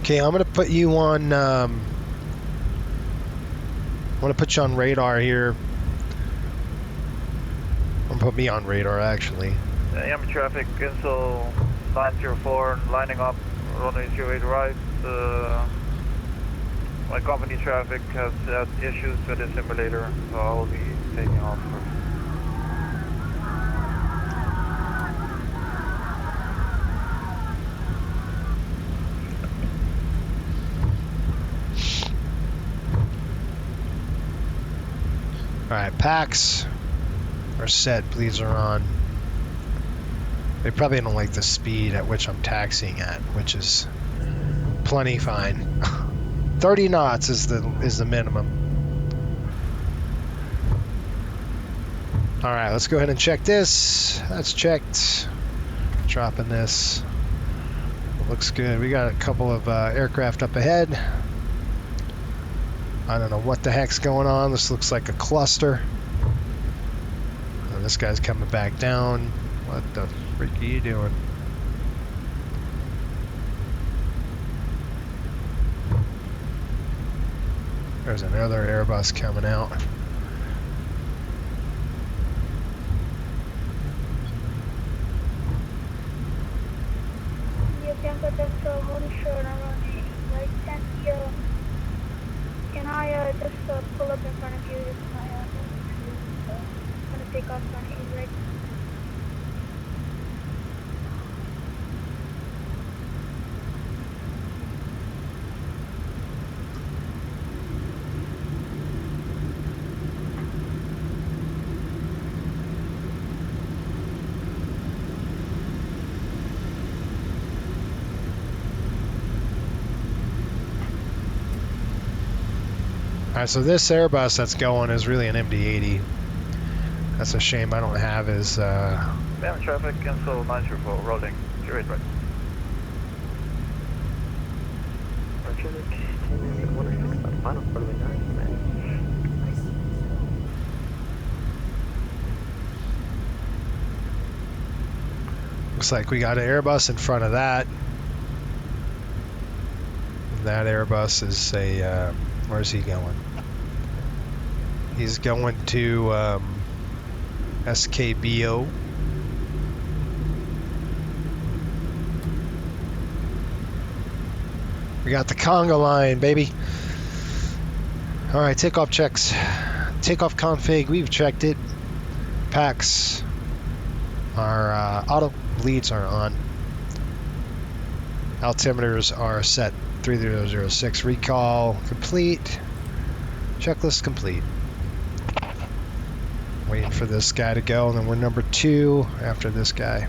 Speaker 1: Okay, I'm gonna put you on. I'm gonna put you on radar here. I'm gonna put me on radar actually.
Speaker 8: Miami traffic, cancel 904, lining up, runway 08 right. My company traffic has had issues with the simulator, so I will be taking off first.
Speaker 1: Alright, packs are set, bleeds are on. They probably don't like the speed at which I'm taxiing at, which is plenty fine. 30 knots is the minimum. Alright, let's go ahead and check this. That's checked. Dropping this. Looks good. We got a couple of aircraft up ahead. I don't know what the heck's going on. This looks like a cluster. And this guy's coming back down. What the freak are you doing? There's another Airbus coming out.
Speaker 10: Can I just pull up in front of you? I'm going to take off on 8 right.
Speaker 1: Alright, so this Airbus that's going is really an MD-80. That's a shame I don't have his...
Speaker 8: Miami traffic, cancel 904, rolling 08 right.
Speaker 1: Looks like we got an Airbus in front of that. That Airbus is a... where's he going? He's going to SKBO. We got the Conga line, baby. All right, takeoff checks. Takeoff config, we've checked it. Packs. Our auto leads are on. Altimeters are set. 3006 recall complete. Checklist complete. Waiting for this guy to go, and then we're number 2 after this guy.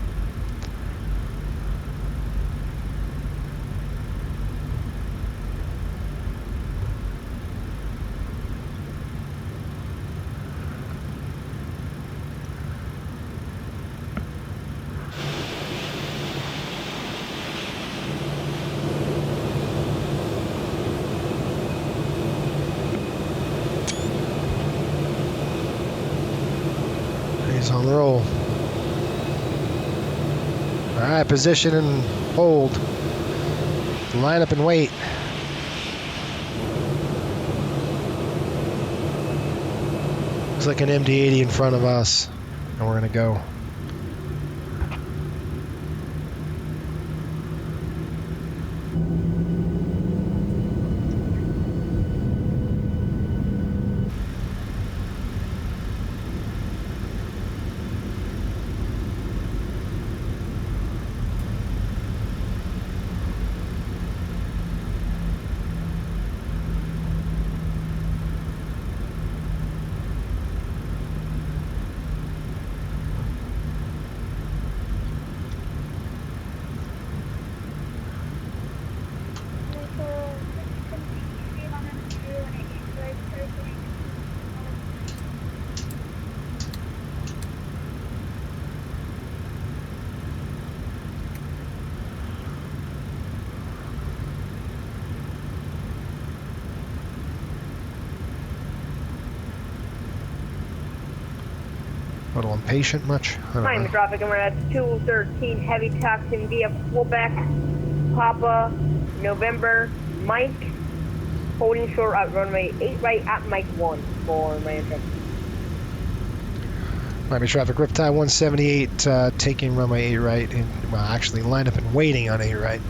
Speaker 1: He's on the roll. All right, position and hold. Line up and wait. Looks like an MD-80 in front of us, and we're gonna go. A little impatient much? I don't
Speaker 9: Fine,
Speaker 1: know.
Speaker 9: the traffic, and we're at 213 heavy taxing via Quebec, Papa, November, Mike, holding short at runway 8 right at Mike 1 for my entrance.
Speaker 1: Miami traffic, Riptide 178, taking runway 8 right, and well, actually lined up and waiting on 8 right.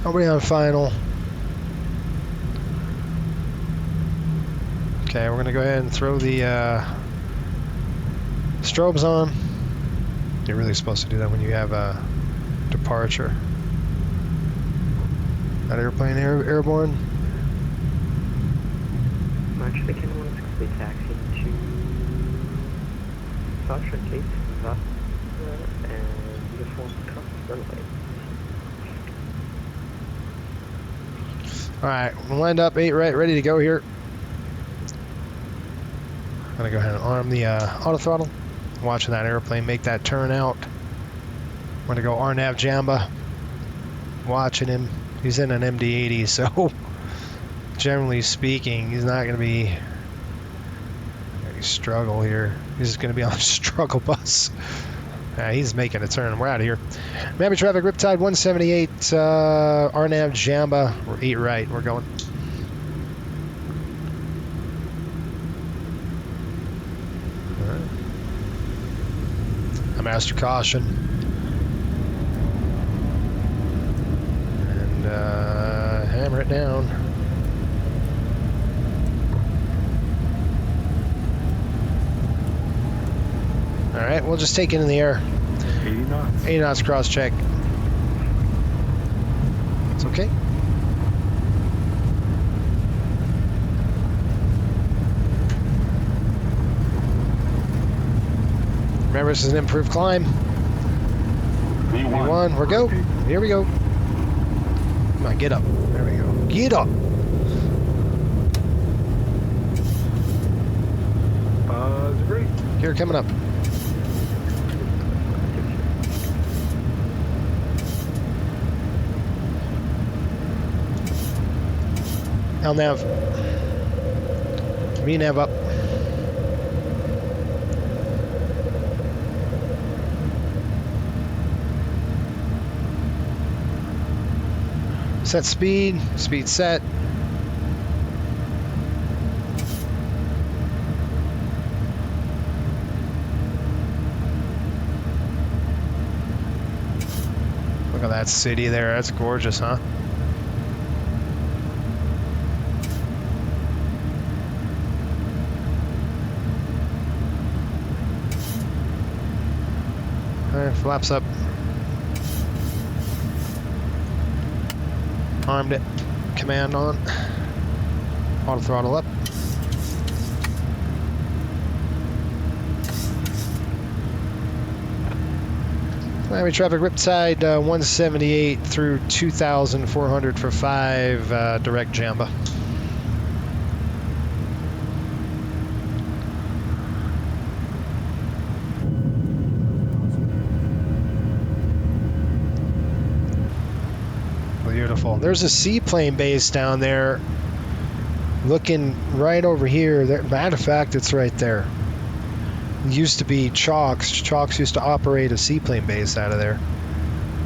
Speaker 1: Nobody on final. Okay, we're gonna go ahead and throw the strobes on. You're really supposed to do that when you have a departure. That airplane airborne.
Speaker 5: Actually, can I want to taxi to Sasha Kate, and uniform cup runway.
Speaker 1: Alright, we're lined up 8 right, ready to go here. I'm gonna go ahead and arm the auto throttle. Watching that airplane make that turn out. I'm gonna go RNAV Jamba. Watching him. He's in an MD-80, so generally speaking, he's not gonna be any struggle here. He's just gonna be on a struggle bus. He's making a turn. We're out of here. Miami traffic, Riptide 178, RNAV Jamba. We're 8 right. We're going. All right. I master caution. And hammer it down. All right, we'll just take it in the air.
Speaker 11: 80 knots.
Speaker 1: 80 knots cross check. It's okay. Remember, this is an improved climb. V1, we're go. Here we go. Come on, get up. There we go. Get up.
Speaker 11: It's great.
Speaker 1: Here, coming up. LNAV. VNAV up. Set speed. Speed set. Look at that city there. That's gorgeous, huh? Alright, flaps up. Armed it. Command on. Auto throttle up. Miami traffic, Riptide 178 through 2,400 for 5, direct Jamba. beautiful. There's a seaplane base down there. Looking right over here. Matter of fact, it's right there. It used to be Chalks. Chalks used to operate a seaplane base out of there.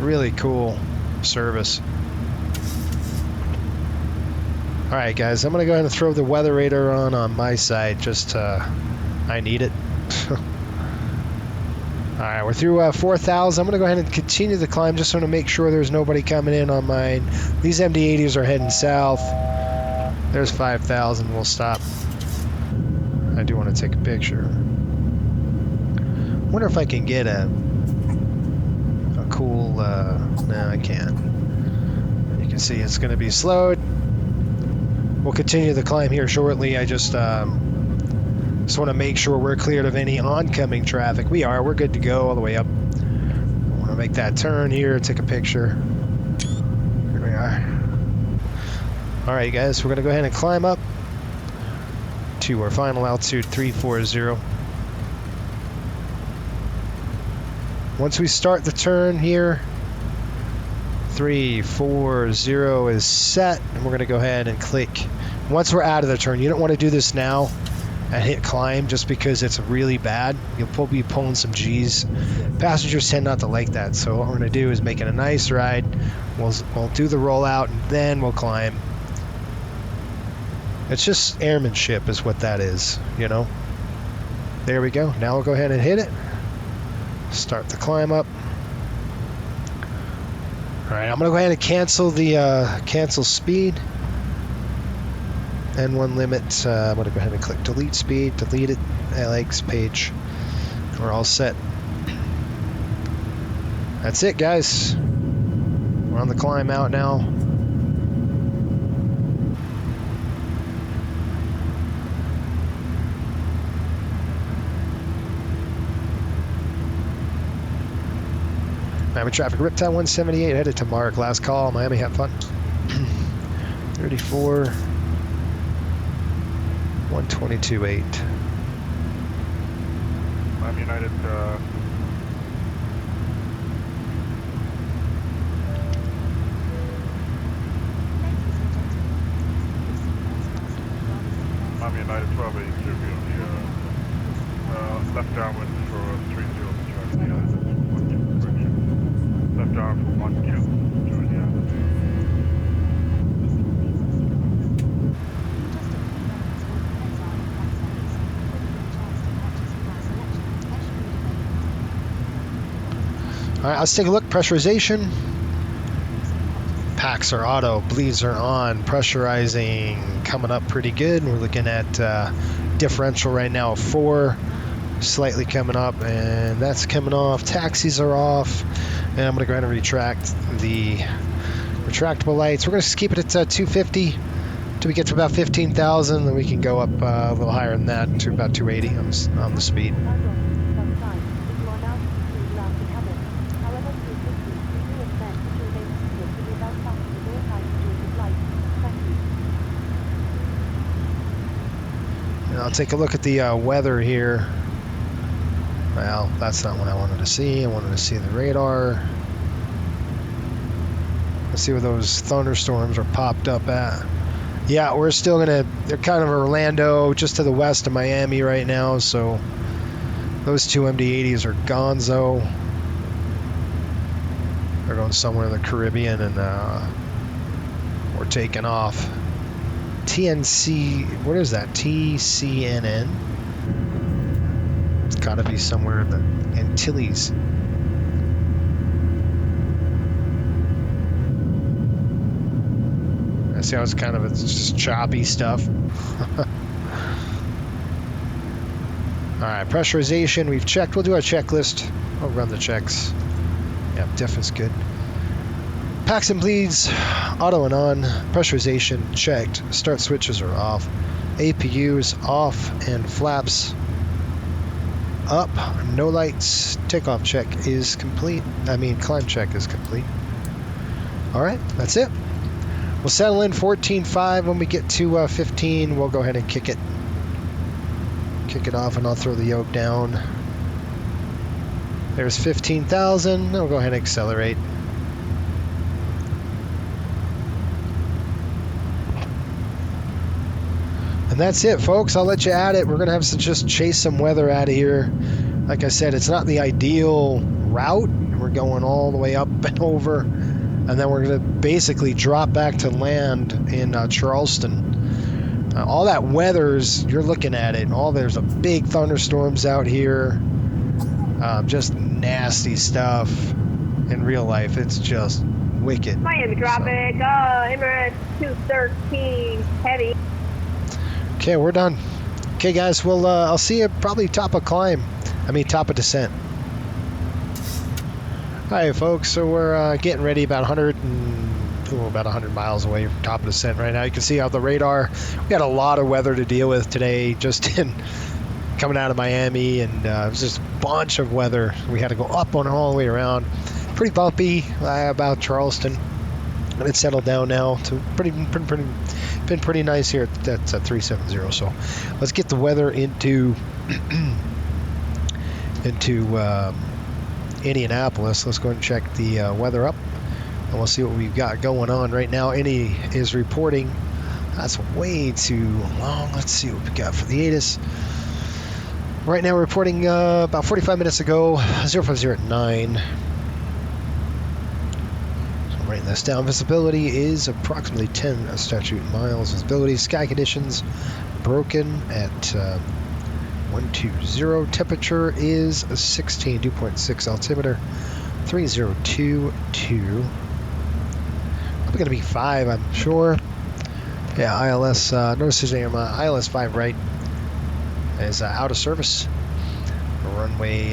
Speaker 1: Really cool service. All right, guys, I'm going to go ahead and throw the weather radar on my side. Just, I need it. All right, we're through 4,000. I'm going to go ahead and continue the climb. Just want to make sure there's nobody coming in on mine. These MD-80s are heading south. There's 5,000. We'll stop. I do want to take a picture. Wonder if I can get a cool. No, I can't. You can see it's going to be slowed. We'll continue the climb here shortly. I just want to make sure we're cleared of any oncoming traffic. We are. We're good to go all the way up. I want to make that turn here. Take a picture. Here we are. All right, guys, we're going to go ahead and climb up to our final altitude, 340. Once we start the turn here, 340 is set, and we're going to go ahead and click. Once we're out of the turn, you don't want to do this now and hit climb just because it's really bad. You'll be pulling some G's. Passengers tend not to like that, so what we're going to do is make it a nice ride. We'll do the rollout, and then we'll climb. It's just airmanship is what that is, you know. There we go. Now we'll go ahead and hit it. Start the climb up. All right, I'm going to go ahead and cancel the cancel speed. N1 limit. I'm going to go ahead and click delete speed, delete it, LX page. We're all set. That's it, guys. We're on the climb out now. Miami traffic, Riptide 178, headed to Mark. Last call, Miami, have fun. 34, 122.8.
Speaker 11: Miami United, Miami United 1280 should be on the left downwind for 30 to join the island. Left arm for 1 kill, join the island.
Speaker 1: All right, let's take a look. Pressurization. Packs are auto, bleeds are on, pressurizing coming up pretty good. We're looking at differential right now of 4, slightly coming up, and that's coming off. Taxis are off, and I'm going to go ahead and retract the retractable lights. We're going to keep it at 250 till we get to about 15,000, then we can go up a little higher than that to about 280 on the speed. I'll take a look at the weather here. Well, that's not what I wanted to see. I wanted to see the radar. Let's see where those thunderstorms are popped up at. Yeah, we're still gonna, they're kind of Orlando, just to the west of Miami right now, so those two MD-80s are gonzo. They're going somewhere in the Caribbean, and we're taking off. TNC, what is that? TCNN? It's got to be somewhere in the Antilles. I see how it's kind of it's just choppy stuff. All right, pressurization we've checked. We'll do our checklist. I'll run the checks. Yeah, diff is good. Packs and bleeds, auto and on, pressurization checked, start switches are off, APUs off and flaps up, no lights, takeoff check is complete, climb check is complete. Alright, that's it. We'll settle in 14.5. When we get to 15, we'll go ahead and kick it off, and I'll throw the yoke down. There's 15,000, I'll go ahead and accelerate. that's it, folks. I'll let you at it. We're going to have to just chase some weather out of here. Like I said, it's not the ideal route. We're going all the way up and over, and then we're going to basically drop back to land in Charleston. All that weather's, you're looking at it. There's a big thunderstorms out here. Just nasty stuff in real life. It's just wicked.
Speaker 9: Miami traffic, Emirates 213, heavy.
Speaker 1: Okay, we're done. Okay, guys, well, I'll see you probably top of descent. All right, folks, so we're getting ready about 100 miles away from top of descent right now. You can see out the radar. We got a lot of weather to deal with today, just coming out of Miami, and it was just a bunch of weather. We had to go up on all the way around. Pretty bumpy about Charleston, and it's settled down now to been pretty nice here at 370. So let's get the weather into Indianapolis. Let's go ahead and check the weather up, and we'll see what we've got going on right now. Indy is reporting. That's way too long. Let's see what we got for the ATIS. Right now, we're reporting about 45 minutes ago, 050 at 9. So I'm writing this down. Visibility is approximately 10 statute miles. Visibility, sky conditions broken at 120. Temperature is 16, 2.6 altimeter, 3022. Probably going to be 5, I'm sure. Yeah, ILS, notice there's an ILS 5 right is out of service. Runway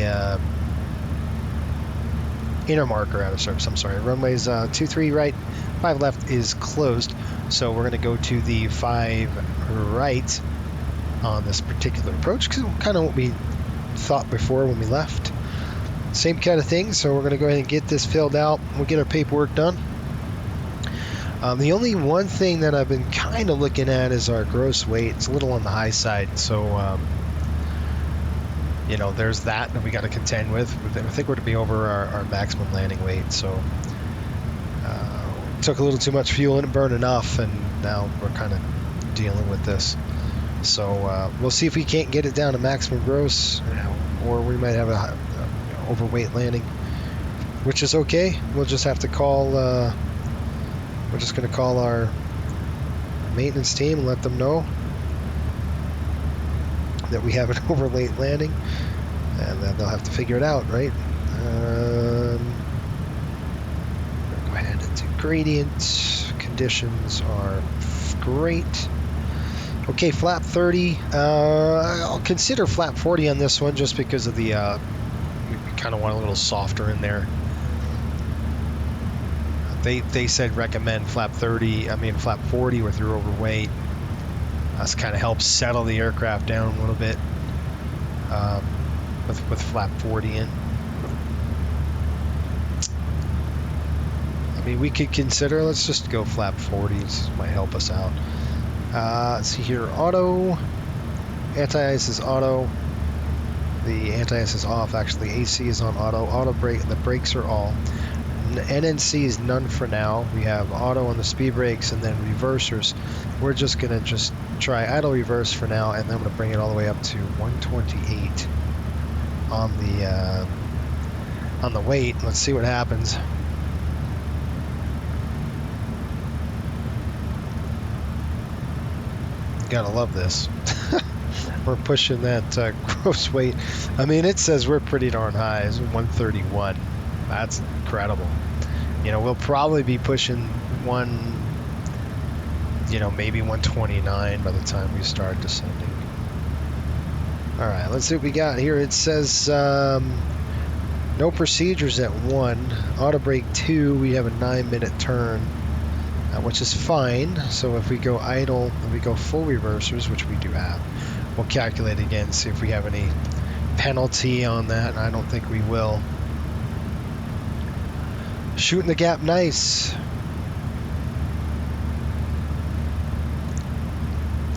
Speaker 1: inner marker out of service. I'm sorry. Runways 23 right, 5 left is closed. So we're going to go to the 5 right on this particular approach, because kind of what we thought before when we left. Same kind of thing. So we're going to go ahead and get this filled out. We'll get our paperwork done. The only one thing that I've been kind of looking at is our gross weight. It's a little on the high side, so there's that we got to contend with. I think we're to be over our maximum landing weight, so took a little too much fuel and didn't burn enough, and now we're kind of dealing with this. So we'll see if we can't get it down to maximum gross, or we might have a overweight landing, which is okay. We'll just have to call. We're just going to call our maintenance team and let them know that we have an overweight landing, and then they'll have to figure it out, right? Go ahead and do gradient. Conditions are great. Okay, flap 30. I'll consider flap 40 on this one, just because of the we kind of want a little softer in there. They said recommend flap 40 with your overweight. That's kind of helps settle the aircraft down a little bit with flap 40 in. I mean, we could consider, let's just go flap 40. This might help us out. Let's see here, auto. Anti-ice is auto. The anti-ice is off, actually. AC is on auto. Auto brake, the brakes are all. NNC is none for now. We have auto on the speed brakes and then reversers. We're just going to try idle reverse for now, and then I'm going to bring it all the way up to 128 on the weight. Let's see what happens. Gotta love this. We're pushing that gross weight. I mean, it says we're pretty darn high. It's 131. That's incredible. We'll probably be pushing maybe 129 by the time we start descending. All right, let's see what we got here. It says no procedures at 1. Auto brake 2, we have a 9-minute turn, which is fine. So if we go idle, if we go full reversers, which we do have, we'll calculate again, see if we have any penalty on that. I don't think we will. Shooting the gap nice.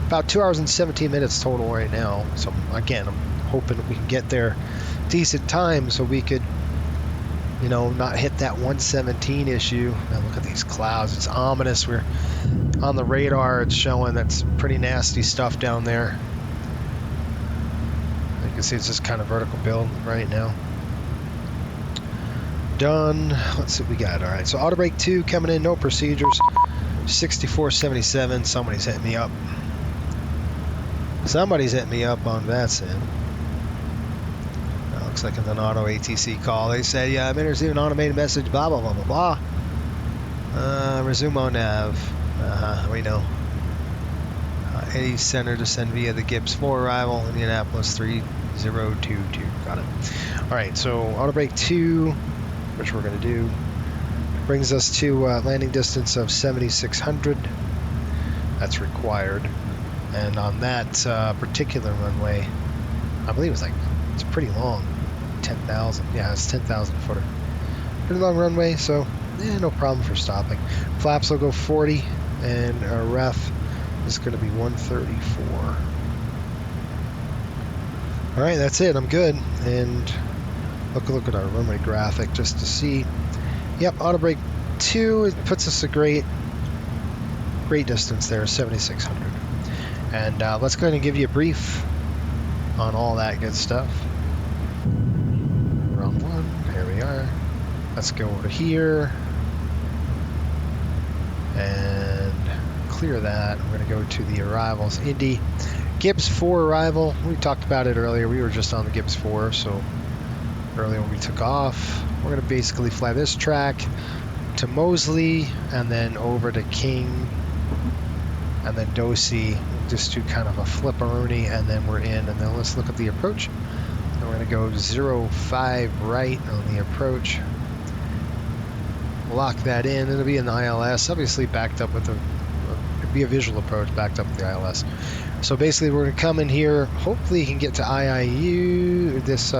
Speaker 1: About 2 hours and 17 minutes total right now. So again, I'm hoping we can get there decent time so we could you know, not hit that 117 issue. Now look at these clouds. It's ominous. We're on the radar. It's showing that's pretty nasty stuff down there. You can see it's just kind of vertical build right now. Done. Let's see what we got. All right, so auto brake 2 coming in, no procedures. 6477. Somebody's hitting me up. Somebody's hitting me up on VATSIM. Looks like it's an auto ATC call. They say, yeah, I'm in receiving an automated message, blah, blah, blah, blah, blah. Resume on nav. We know. Any center to send via the Gibbs 4 arrival, Indianapolis 3022. Got it. All right, so auto brake 2, which we're going to do, brings us to landing distance of 7,600. That's required. And on that particular runway, I believe it's pretty long. 10,000. Yeah, it's 10,000 footer. Pretty long runway, so no problem for stopping. Flaps will go 40, and our ref is going to be 134. All right, that's it. I'm good. And look at our runway graphic just to see. Yep, auto brake 2. It puts us a great distance there, 7,600. And let's go ahead and give you a brief on all that good stuff. Run 1, here we are. Let's go over here and clear that. We're going to go to the arrivals. Indy Gibbs 4 arrival. We talked about it earlier. We were just on the Gibbs 4, so earlier when we took off, we're going to basically fly this track to Moseley and then over to King and then Dosey. Just do kind of a flipperoni, and then we're in. And then let's look at the approach. And we're going to go 05 right on the approach. Lock that in. It'll be an ILS, obviously backed up with it'll be a visual approach backed up with the ILS. So basically, we're going to come in here. Hopefully, you can get to IIU. This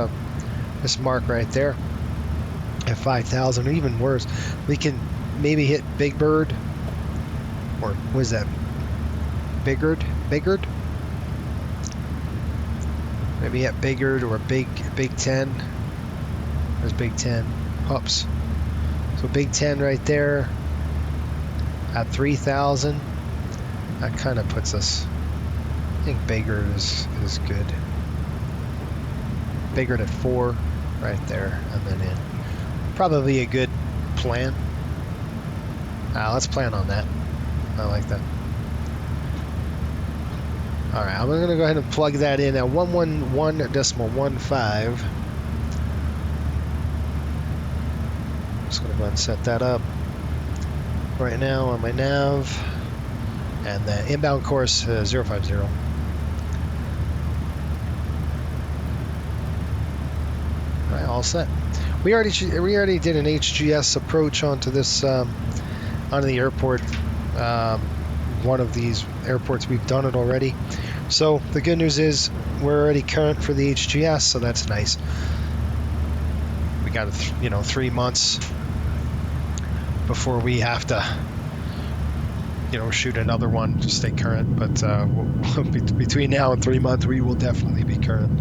Speaker 1: mark right there at 5,000, or even worse, we can maybe hit Big Bird, or what is that? Biggard? Maybe at Biggard or Big 10. There's Big 10. Oops. So Big 10 right there at 3,000. That kind of puts us. I think Biggard is good. Biggard at 4 right there, and then in. Probably a good plan. Let's plan on that. I like that. All right, I'm going to go ahead and plug that in at 111.15. Just going to go ahead and set that up right now on my nav. And the inbound course 050. All right, all set. We already did an HGS approach onto this onto the airport. One of these airports, we've done it already. So the good news is we're already current for the HGS, so that's nice. We got 3 months before we have to shoot another one to stay current, but between now and 3 months we will definitely be current.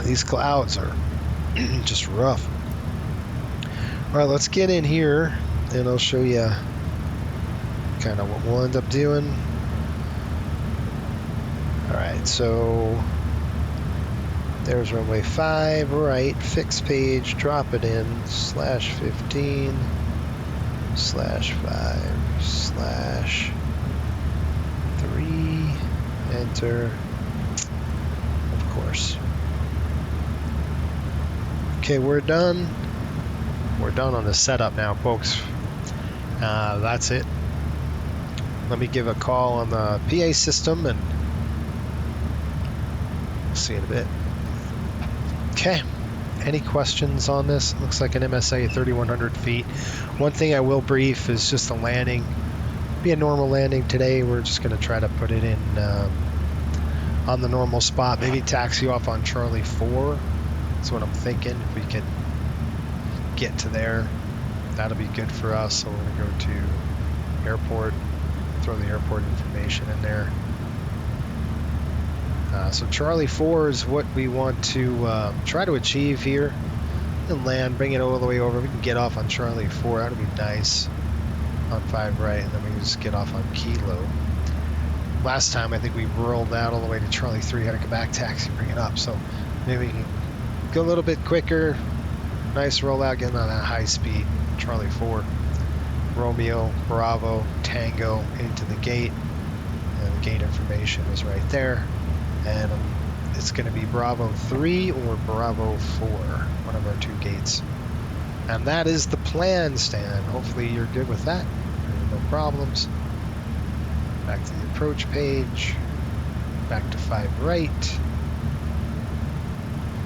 Speaker 1: These clouds are just rough. All right, let's get in here and I'll show you kind of what we'll end up doing. All right, so there's runway 5 right, fixed page, drop it in, /15 /5/3, enter, of course. Okay, we're done. We're done on the setup now, folks. That's it. Let me give a call on the PA system and see you in a bit. Okay. Any questions on this? Looks like an MSA at 3,100 feet. One thing I will brief is just the landing. Be a normal landing today. We're just going to try to put it in on the normal spot. Maybe taxi off on Charlie 4. That's what I'm thinking. If we could get to there, that'll be good for us. So we're going to go to airport, throw the airport information in there. So Charlie 4 is what we want to try to achieve here. and land, bring it all the way over. We can get off on Charlie 4. That would be nice on 5 right, and then we can just get off on Kilo. Last time, I think we rolled out all the way to Charlie 3, had to go back, taxi, bring it up. So maybe we can go a little bit quicker. Nice rollout, getting on that high speed. Charlie 4, Romeo, Bravo, Tango into the gate. And the gate information is right there. And it's going to be Bravo 3 or Bravo 4, one of our 2 gates. And that is the plan, Stan. Hopefully you're good with that. No problems. Back to the approach page. Back to 5 right.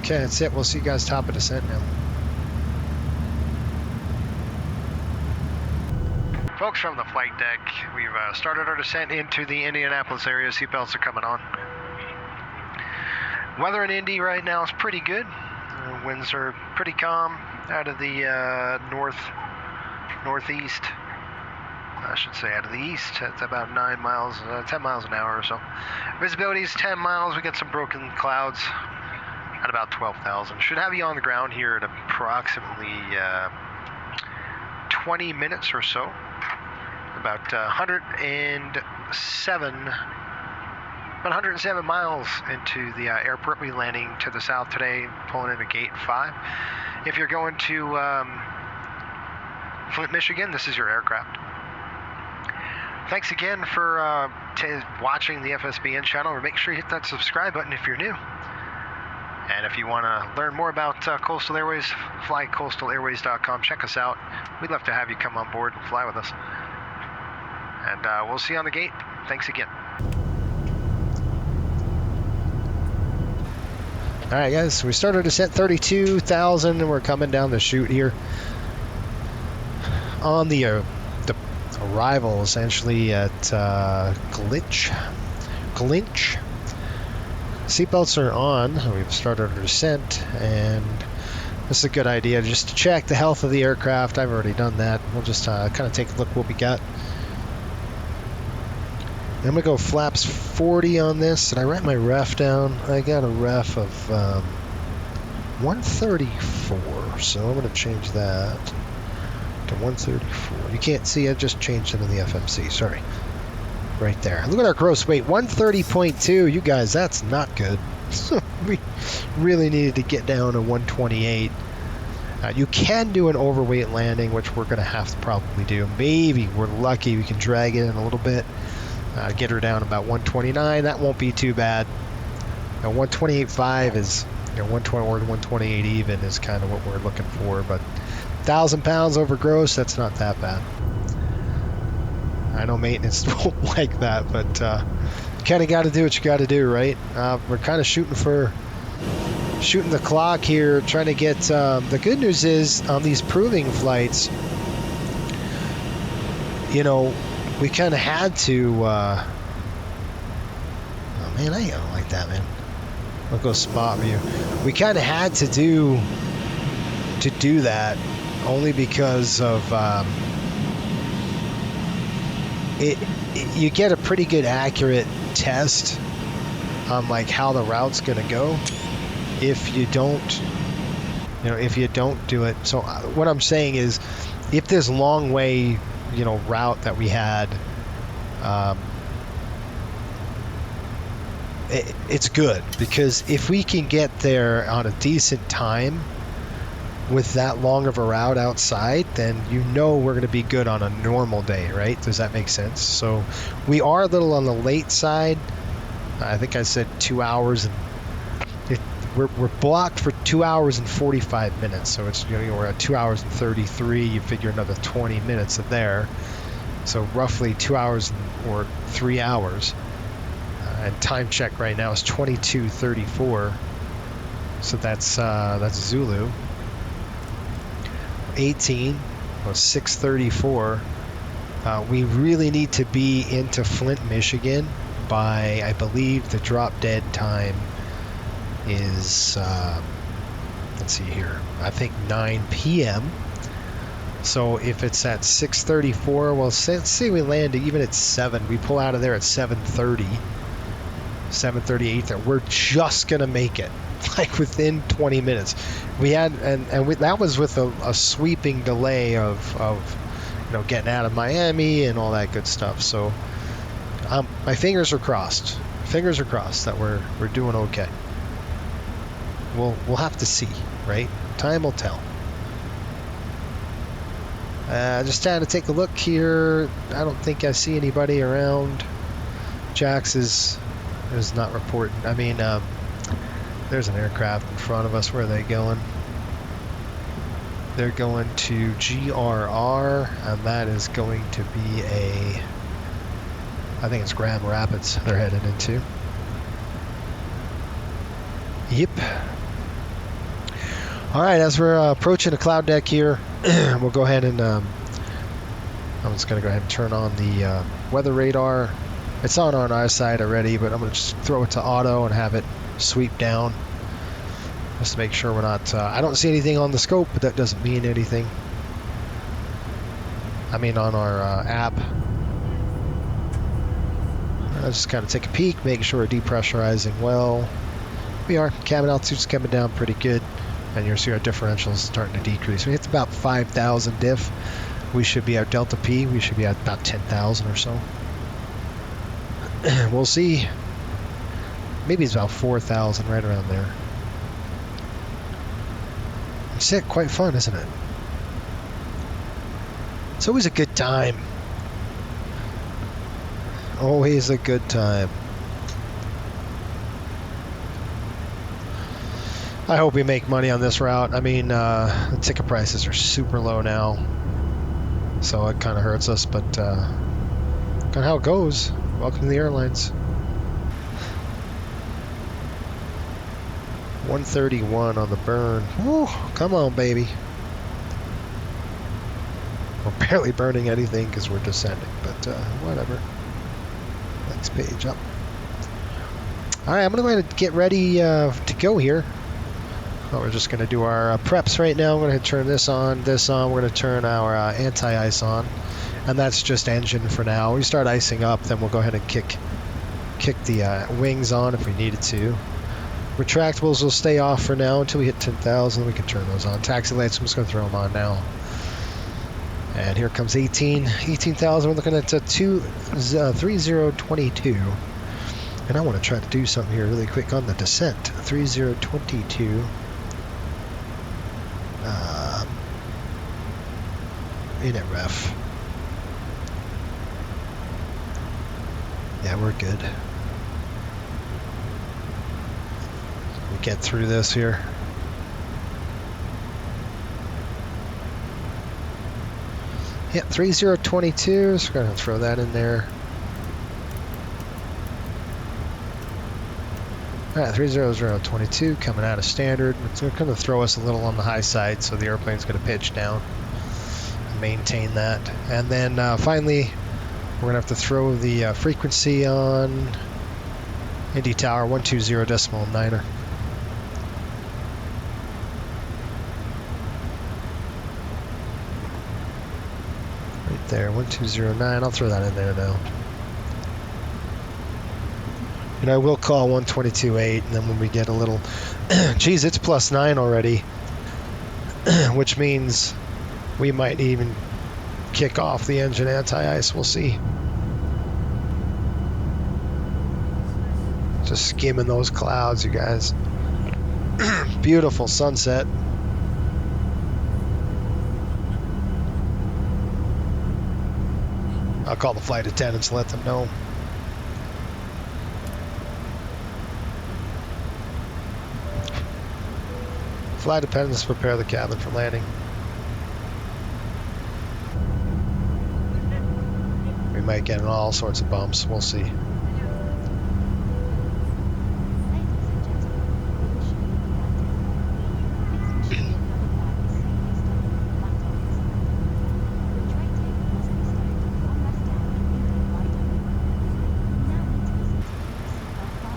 Speaker 1: Okay, that's it. We'll see you guys top of descent now. Folks from the flight deck, we've started our descent into the Indianapolis area. Seatbelts are coming on. Weather in Indy right now is pretty good. Winds are pretty calm out of the northeast. I should say out of the east. It's about 10 miles an hour or so. Visibility is 10 miles. We got some broken clouds at about 12,000. Should have you on the ground here at approximately 20 minutes or so. About 107 miles into the airport. We're landing to the south today, pulling into gate 5. If you're going to Flint, Michigan, this is your aircraft. Thanks again for watching the FSBN channel. Make sure you hit that subscribe button if you're new. And if you want to learn more about Coastal Airways, fly coastalairways.com. Check us out. We'd love to have you come on board and fly with us. And we'll see you on the gate. Thanks again. All right, guys. We started descent 32,000, and we're coming down the chute here. On the arrival, essentially, at Glitch. Seatbelts are on. We've started our descent, and this is a good idea just to check the health of the aircraft. I've already done that. We'll just kind of take a look what we got. I'm going to go flaps 40 on this. Did I write my ref down? I got a ref of 134, so I'm going to change that to 134. You can't see, I just changed it in the FMC, sorry. Right there. Look at our gross weight, 130.2. You guys, that's not good. We really needed to get down to 128. You can do an overweight landing, which we're going to have to probably do. Maybe we're lucky we can drag it in a little bit. Get her down about 129. That won't be too bad. 128.5 is, 120 or 128 even is kind of what we're looking for. But 1,000 pounds over gross, that's not that bad. I know maintenance won't like that, but kind of got to do what you got to do, right? We're kind of shooting the clock here, trying to get. The good news is on these proving flights, we kind of had to. Oh man, I don't like that, man. I'll go spot view. We kind of had to do that only because of you get a pretty good accurate test on like how the route's gonna go if you don't do it. So what I'm saying is, if this long way route that we had, it's good, because if we can get there on a decent time with that long of a route outside, then we're going to be good on a normal day, right? Does that make sense? So we are a little on the late side. I think I said 2 hours, and we're blocked for 2 hours and 45 minutes. So it's we're at 2 hours and 33. You figure another 20 minutes of there, so roughly 2 hours or 3 hours. And time check right now is 22:34. So that's Zulu. 18 was 6:34. We really need to be into Flint, Michigan by, I believe the drop dead time is let's see here, I think 9 p.m. So if it's at 6:34, well, let's say we land even at 7, we pull out of there at 7:30, 7:38 there, we're just gonna make it. like within 20 minutes. We had, that was with a sweeping delay of getting out of Miami and all that good stuff. So my fingers are crossed. Fingers are crossed that we're doing okay. We'll have to see, right? Time will tell. Just trying to take a look here. I don't think I see anybody around. Jax is not reporting. I mean, there's an aircraft in front of us. Where are they going? They're going to GRR, and that is going to be I think it's Grand Rapids they're headed into. Yep. All right, as we're approaching the cloud deck here, we'll go ahead and I'm just going to go ahead and turn on the weather radar. It's on our side already, but I'm going to just throw it to auto and have it sweep down just to make sure we're not... I don't see anything on the scope, but that doesn't mean anything. I mean on our app. Let's just kind of take a peek, making sure we're depressurizing well. We are. Cabin altitude's coming down pretty good, and you'll see our differentials starting to decrease. We hit about 5,000 diff. We should be at Delta P. We should be at about 10,000 or so. We'll see. Maybe it's about 4,000, right around there. It's quite fun, isn't it? It's always a good time. Always a good time. I hope we make money on this route. I mean, the ticket prices are super low now, so it kind of hurts us, but kind of how it goes. Welcome to the airlines. 131 on the burn. Woo, come on, baby. We're barely burning anything because we're descending, but whatever. Next page up. All right, I'm going to go ahead and get ready to go here. Well, we're just going to do our preps right now. I'm going to turn this on. We're going to turn our anti-ice on, and that's just engine for now. We start icing up, then we'll go ahead and kick the wings on if we needed to. Retractables will stay off for now until we hit 10,000. We can turn those on. Taxi lights, I'm just going to throw them on now. And here comes 18,000. We're looking at 3022. And I want to try to do something here really quick on the descent. 3022. Init ref. Yeah, we're good. We get through this here. Yep, 3022, so we're going to throw that in there. Alright, 30022 coming out of standard. It's going to throw us a little on the high side, so the airplane's going to pitch down and maintain that. And then finally, we're going to have to throw the frequency on Indy Tower 120.9er. There, 1209. I'll throw that in there now. And I will call 122.8, and then when we get a little, geez, it's +9 already, which means we might even kick off the engine anti-ice. We'll see. Just skimming those clouds, you guys. Beautiful sunset. I'll call the flight attendants and let them know. Flight attendants prepare the cabin for landing. We might get in all sorts of bumps. We'll see.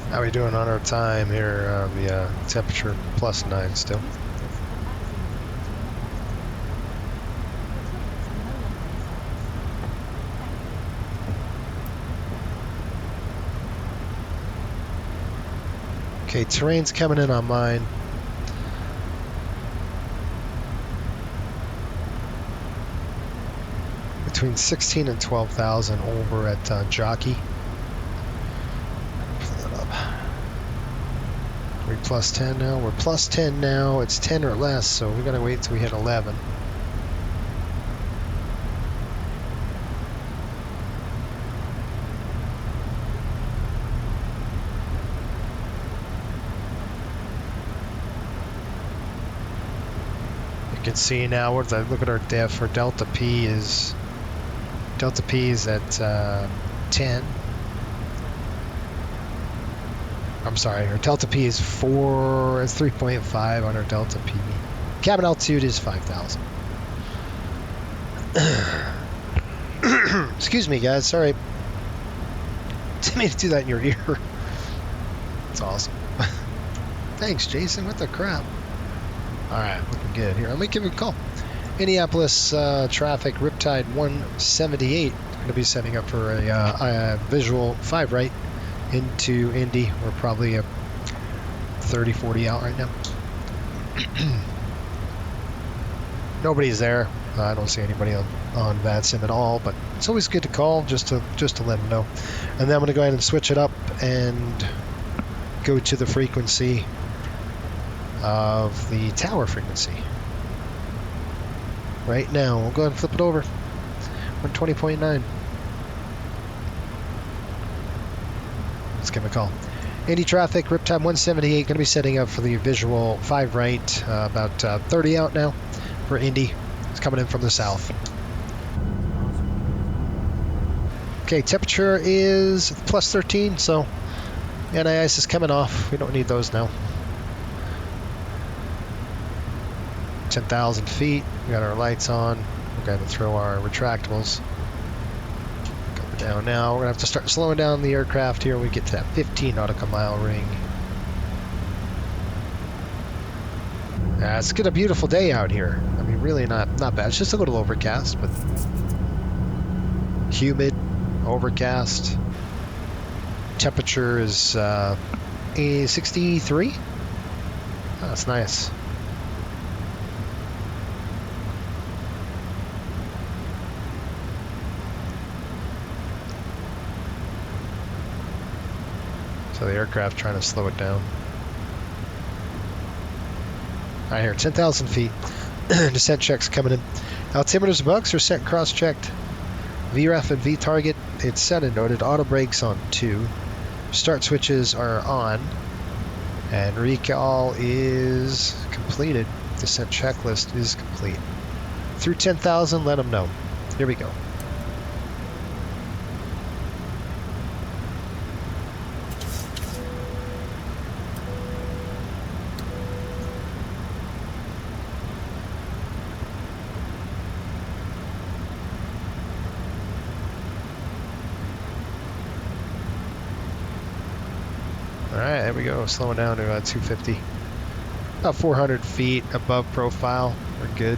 Speaker 1: How are we doing on our time here? The temperature +9 still. Okay, terrain's coming in on mine. Between 16 and 12,000 over at Jockey. Pull it up. Are we plus 10 now? We're plus 10 now. It's 10 or less, so we gotta wait till we hit 11. You can see now, look at our diff. Our Delta P is at 10. I'm sorry, our Delta P is 3.5 on our Delta P. Cabin altitude is 5,000. Excuse me, guys. Sorry. Didn't mean to do that in your ear. It's awesome. Thanks, Jason. What the crap? All right, looking good here. I'm gonna give you a call. Indianapolis traffic, Riptide 178. Going to be setting up for a visual 5 right into Indy. We're probably a 30-40 out right now. Nobody's there. I don't see anybody on VATSIM at all, but it's always good to call just to let them know. And then I'm going to go ahead and switch it up and go to the frequency of the tower frequency. Right now, we'll go ahead and flip it over. 120.9. Let's give him a call. Indy traffic, Riptide 178, going to be setting up for the visual 5 right, about 30 out now for Indy. It's coming in from the south. Okay, temperature is plus 13, so anti-ice is coming off. We don't need those now. 10,000 feet. We got our lights on. We're going to throw our retractables. Coming down now. We're going to have to start slowing down the aircraft here when we get to that 15 nautical mile ring. It's got a beautiful day out here. I mean, really not bad. It's just a little overcast, but humid, overcast. Temperature is a 63. Oh, that's nice. So the aircraft trying to slow it down. All right, here, 10,000 feet. Descent checks coming in. Altimeters and bugs are set cross-checked. VREF and V target, it's set and noted. Auto brakes on 2. Start switches are on. And recall is completed. Descent checklist is complete. Through 10,000, let them know. Here we go. Alright, there we go, slowing down to 250. About 400 feet above profile, we're good.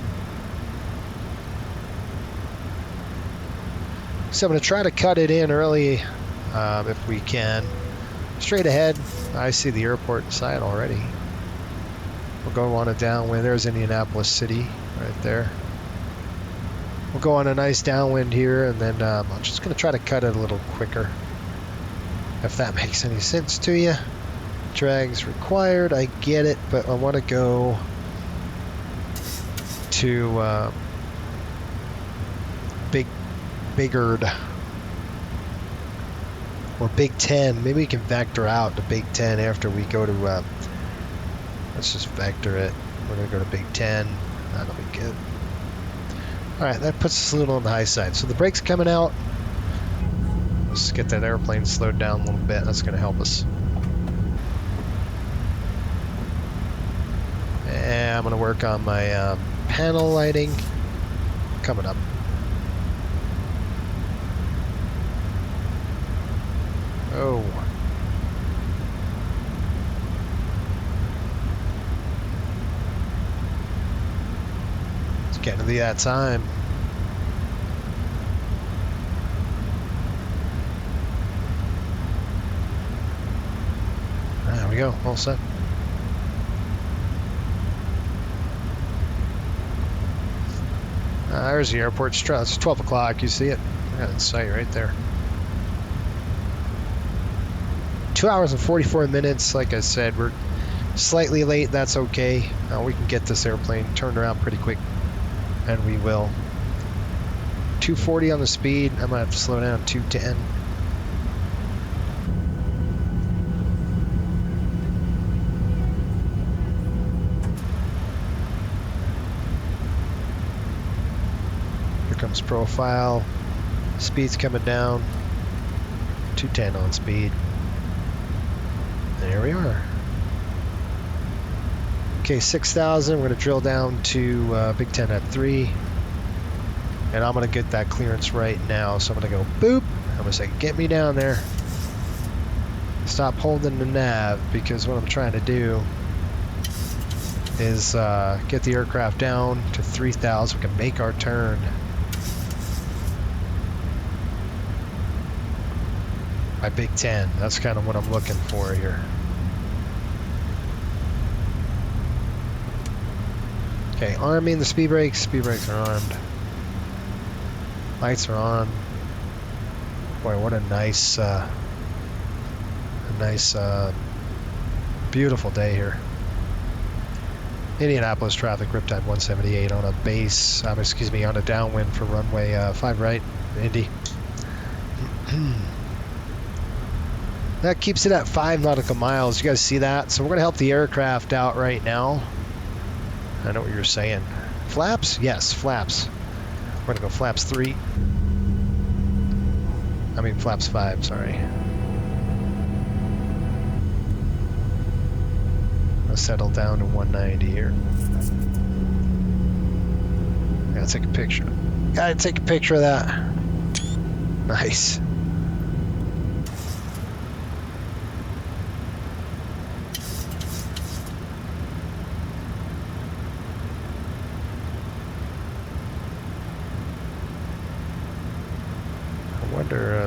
Speaker 1: So I'm going to try to cut it in early if we can. Straight ahead, I see the airport side already. We'll go on a downwind, there's Indianapolis City right there. We'll go on a nice downwind here, and then I'm just going to try to cut it a little quicker. If that makes any sense to you. Drags required, I get it, but I want to go to Bigard or Big 10. Maybe we can vector out to Big 10 after we go to let's just vector it. We're gonna go to Big 10. That'll be good. Alright, that puts us a little on the high side. So the brake's coming out. Let's get that airplane slowed down a little bit. That's going to help us. And I'm going to work on my panel lighting. Coming up. Oh. It's getting to be that time. We we go. All set. There's the airport. It's 12 o'clock. You see it? I got it in sight right there. 2 hours and 44 minutes. Like I said, we're slightly late. That's okay. We can get this airplane turned around pretty quick, and we will. 240 on the speed. I'm gonna have to slow down. 210. Here comes profile. Speed's coming down. 210 on speed. There we are. Okay, 6,000. We're going to drill down to Big 10 at 3. And I'm going to get that clearance right now. So I'm going to go boop. I'm going to say, get me down there. Stop holding the nav, because what I'm trying to do is get the aircraft down to 3,000. We can make our turn. By Big 10. That's kind of what I'm looking for here. Okay, arming the speed brakes. Speed brakes are armed. Lights are on. Boy, what a nice, beautiful day here. Indianapolis traffic, riptide 178 on a base, excuse me, on a downwind for runway 5 right, Indy. That keeps it at 5 nautical miles. You guys see that? So we're going to help the aircraft out right now. I know what you're saying. Flaps? Yes, flaps. We're going to go flaps 3. I mean flaps 5, sorry. I'll settle down to 190 here. Gotta take a picture. Gotta take a picture of that. Nice.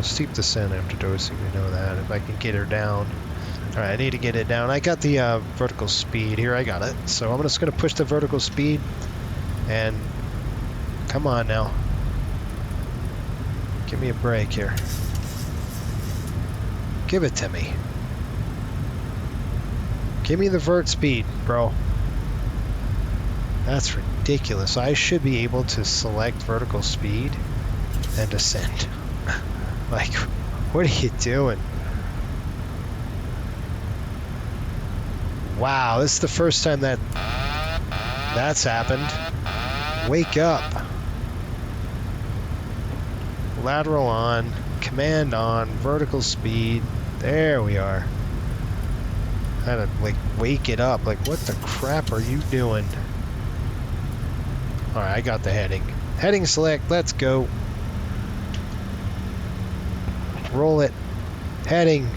Speaker 1: Steep descent after dosing, we know that. If I can get her down. Alright, I need to get it down. I got the vertical speed here. I got it. So I'm just going to push the vertical speed. And come on now. Give me a break here. Give it to me. Give me the vert speed, bro. That's ridiculous. I should be able to select vertical speed and descend. Like, what are you doing? Wow, this is the first time that's happened. Wake up. Lateral on, command on, vertical speed. There we are. I had to, like, wake it up. Like, what the crap are you doing? Alright, I got the heading. Heading select, let's go. Roll it. Heading.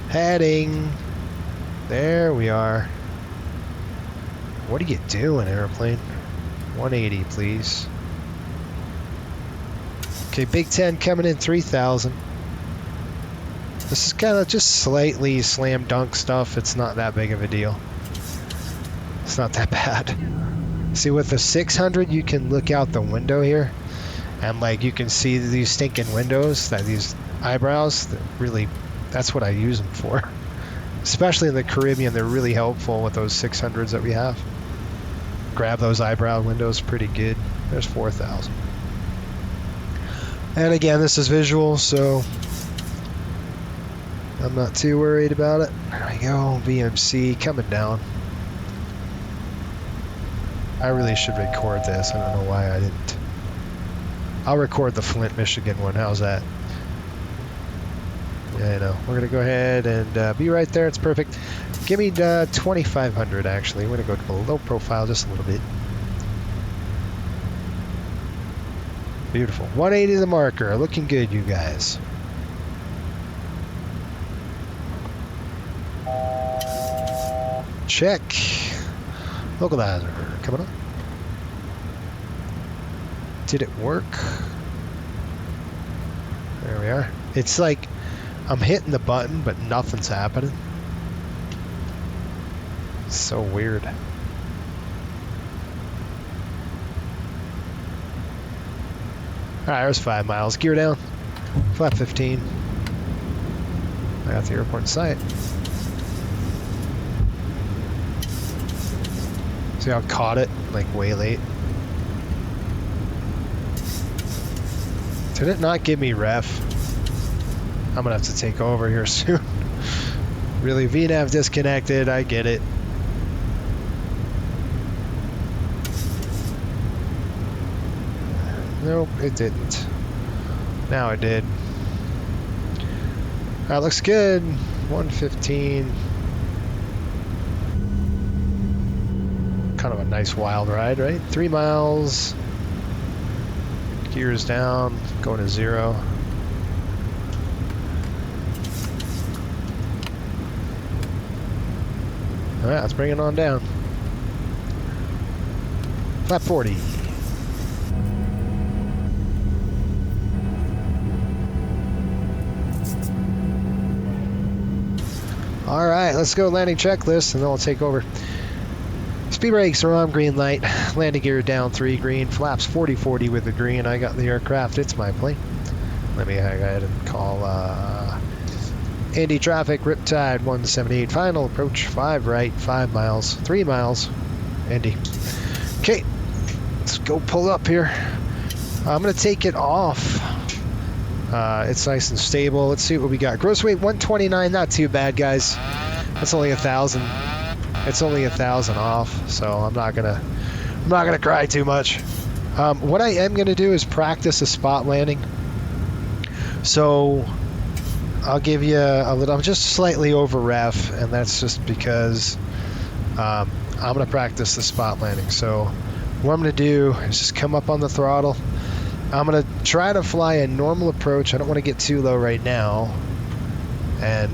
Speaker 1: Heading. There we are. What are you doing, airplane? 180, please. Okay, Big 10 coming in 3,000. This is kind of just slightly slam dunk stuff. It's not that big of a deal. It's not that bad. See, with the 600, you can look out the window here. And like you can see these stinking windows, these eyebrows, that really, that's what I use them for. Especially in the Caribbean, they're really helpful with those 600s that we have. Grab those eyebrow windows pretty good. There's 4,000. And again, this is visual, so I'm not too worried about it. There we go, VMC coming down. I really should record this. I don't know why I didn't. I'll record the Flint, Michigan one. How's that? Yeah, I know. We're going to go ahead and be right there. It's perfect. Give me 2,500, actually. We're going to go to the low profile just a little bit. Beautiful. 180 the marker. Looking good, you guys. Check. Localizer. Coming up. Did it work? There we are. It's like I'm hitting the button, but nothing's happening. So weird. Alright, there's 5 miles. Gear down. Flap 15. I got the airport in sight. See how I caught it? Like way late. Did it not give me ref? I'm gonna have to take over here soon. Really, VNAV disconnected. I get it. Nope, it didn't. Now it did. That looks good. 115. Kind of a nice wild ride, right? 3 miles. Gears down. Going to 0. All right, let's bring it on down. Flap 40. All right, let's go landing checklist, and then we'll take over. Speed brakes are on, green light. Landing gear down, 3 green. Flaps 40-40 with the green. I got the aircraft. It's my plane. Let me go ahead and call Indy traffic, Riptide 178. Final approach, 5 right, 5 miles, 3 miles. Indy. Okay, let's go pull up here. I'm going to take it off. It's nice and stable. Let's see what we got. Gross weight 129, not too bad, guys. That's only 1,000. It's only 1,000 off, so I'm not gonna cry too much. What I am gonna do is practice a spot landing. So I'll give you a little. I'm just slightly over ref, and that's just because I'm gonna practice the spot landing. So what I'm gonna do is just come up on the throttle. I'm gonna try to fly a normal approach. I don't want to get too low right now, and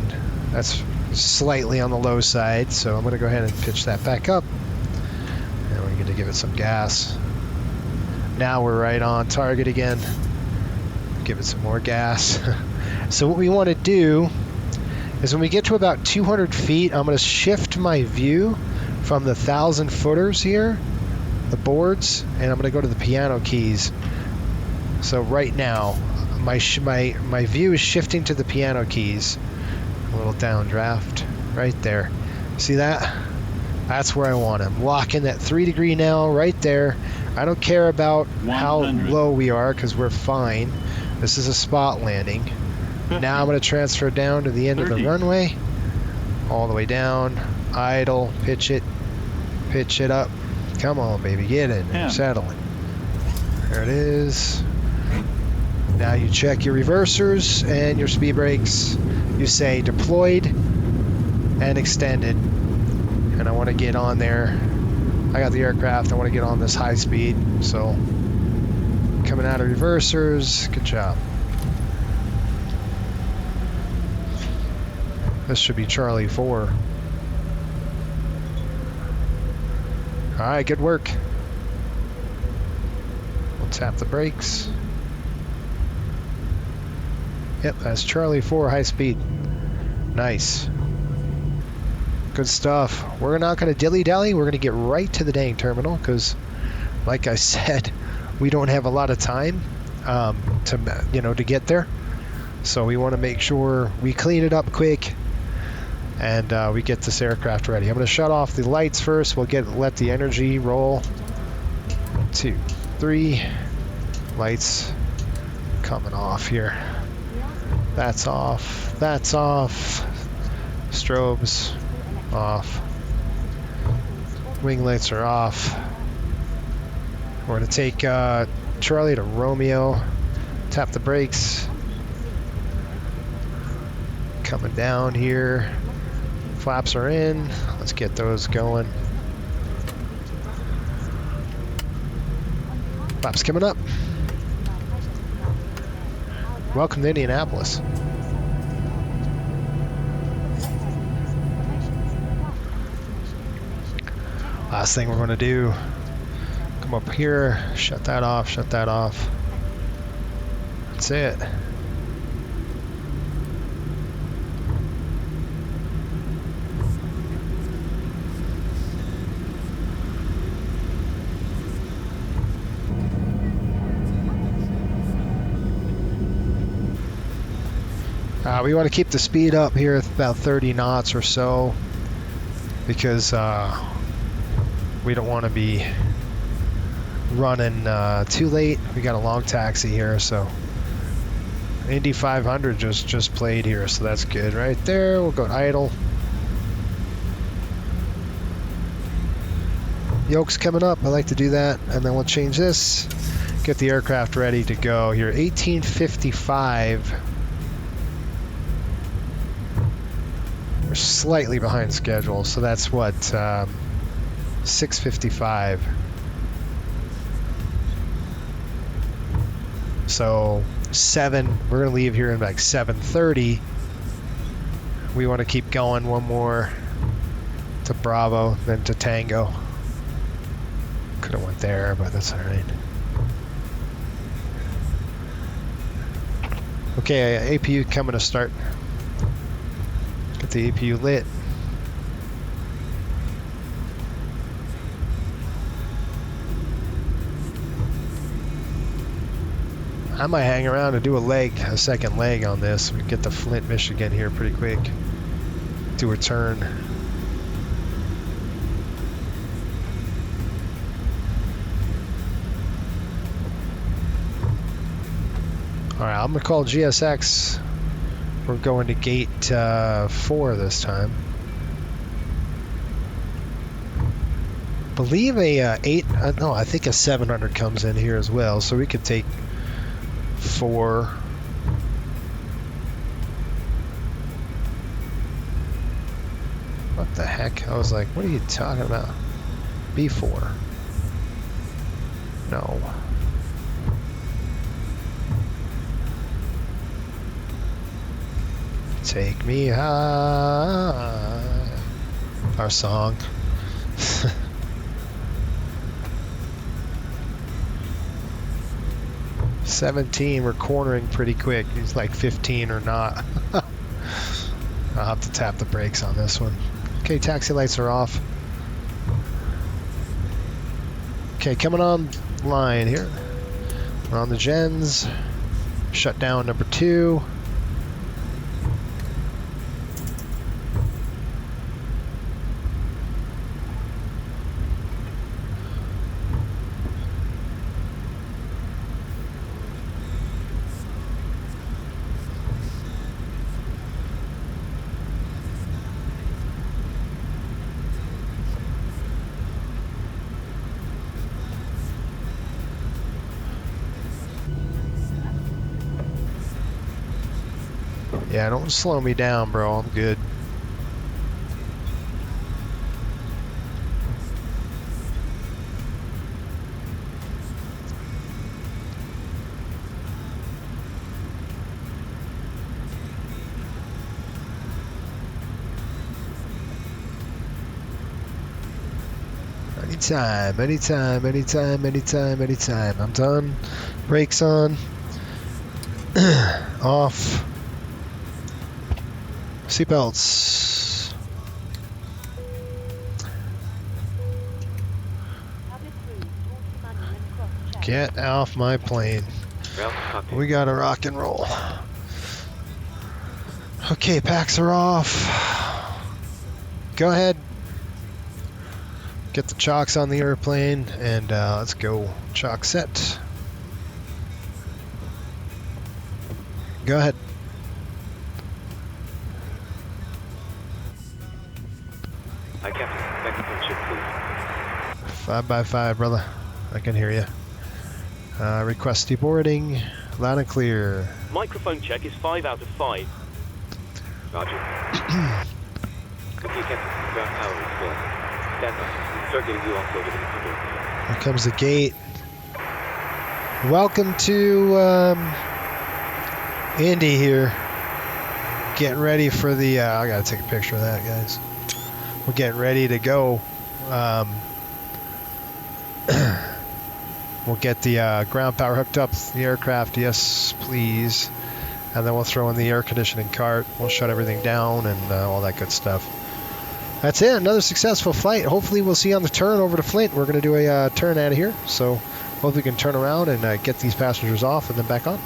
Speaker 1: that's slightly on the low side, so I'm gonna go ahead and pitch that back up, and we're gonna give it some gas. Now we're right on target again. Give it some more gas. So what we want to do is when we get to about 200 feet, I'm going to shift my view from the 1,000 footers here, the boards, and I'm going to go to the piano keys. So right now, my view is shifting to the piano keys. A little downdraft right there. See that? That's where I want him. Lock in that 3 degree now, right there. I don't care about how low we are because we're fine. This is a spot landing. Now I'm going to transfer down to the end of the runway. All the way down. Idle. Pitch it. Pitch it up. Come on, baby. Get in there. Settle it. There it is. Now you check your reversers and your speed brakes. You say deployed and extended. And I want to get on there. I got the aircraft. I want to get on this high speed. So coming out of reversers. Good job. This should be Charlie 4. All right, good work. We'll tap the brakes. Yep, that's Charlie 4, high speed. Nice. Good stuff. We're not going to dilly-dally. We're going to get right to the dang terminal because, like I said, we don't have a lot of time to get there. So we want to make sure we clean it up quick and we get this aircraft ready. I'm going to shut off the lights first. We'll let the energy roll. 1, 2, 3. Lights coming off here. That's off. That's off. Strobes off. Wing lights are off. We're going to take Charlie to Romeo. Tap the brakes. Coming down here. Flaps are in. Let's get those going. Flaps coming up. Welcome to Indianapolis. Last thing we're going to do, come up here, shut that off, shut that off. That's it. We want to keep the speed up here at about 30 knots or so because we don't want to be running too late. We got a long taxi here, so Indy 500 just played here, so that's good. Right there, we'll go to idle. Yoke's coming up. I like to do that, and then we'll change this. Get the aircraft ready to go here. 1855. We're slightly behind schedule, so that's what 6:55. So 7. We're gonna leave here in like 7:30. We want to keep going one more to Bravo, then to Tango. Could have went there, but that's all right. Okay, APU coming to start. Get the APU lit. I might hang around and do a second leg on this. We can get to Flint, Michigan here pretty quick. Do a turn. Alright, I'm going to call GSX. We're going to gate 4 this time. Believe a 8, no, I think a 700 comes in here as well, so we could take 4. What the heck? I was like, what are you talking about? B4. No. Take me high. Our song. $17, we're cornering pretty quick. He's like 15 or not. I'll have to tap the brakes on this one. Okay, taxi lights are off. Okay, coming on line here. We're on the gens. Shut down number 2. Yeah, don't slow me down, bro. I'm good. Anytime, anytime, anytime, anytime, anytime. I'm done. Brakes on. Off. Seatbelts. Get off my plane. We gotta rock and roll. Okay, packs are off. Go ahead. Get the chocks on the airplane and let's go. Chock set. Go ahead.
Speaker 5: Hi, Captain. Mexican ship, please.
Speaker 1: 5x5, brother. I can hear you. Request deboarding. Loud and clear.
Speaker 5: Microphone check is 5 out of 5. Roger. Okay, Captain. Ground power is full. Stand by. Start getting you offloaded in the door.
Speaker 1: Here comes the gate. Welcome to Indy here. Getting ready for the... I gotta take a picture of that, guys. We're getting ready to go. We'll get the ground power hooked up to the aircraft. Yes, please. And then we'll throw in the air conditioning cart. We'll shut everything down and all that good stuff. That's it. Another successful flight. Hopefully we'll see you on the turn over to Flint. We're going to do a turn out of here. So hopefully we can turn around and get these passengers off and then back on.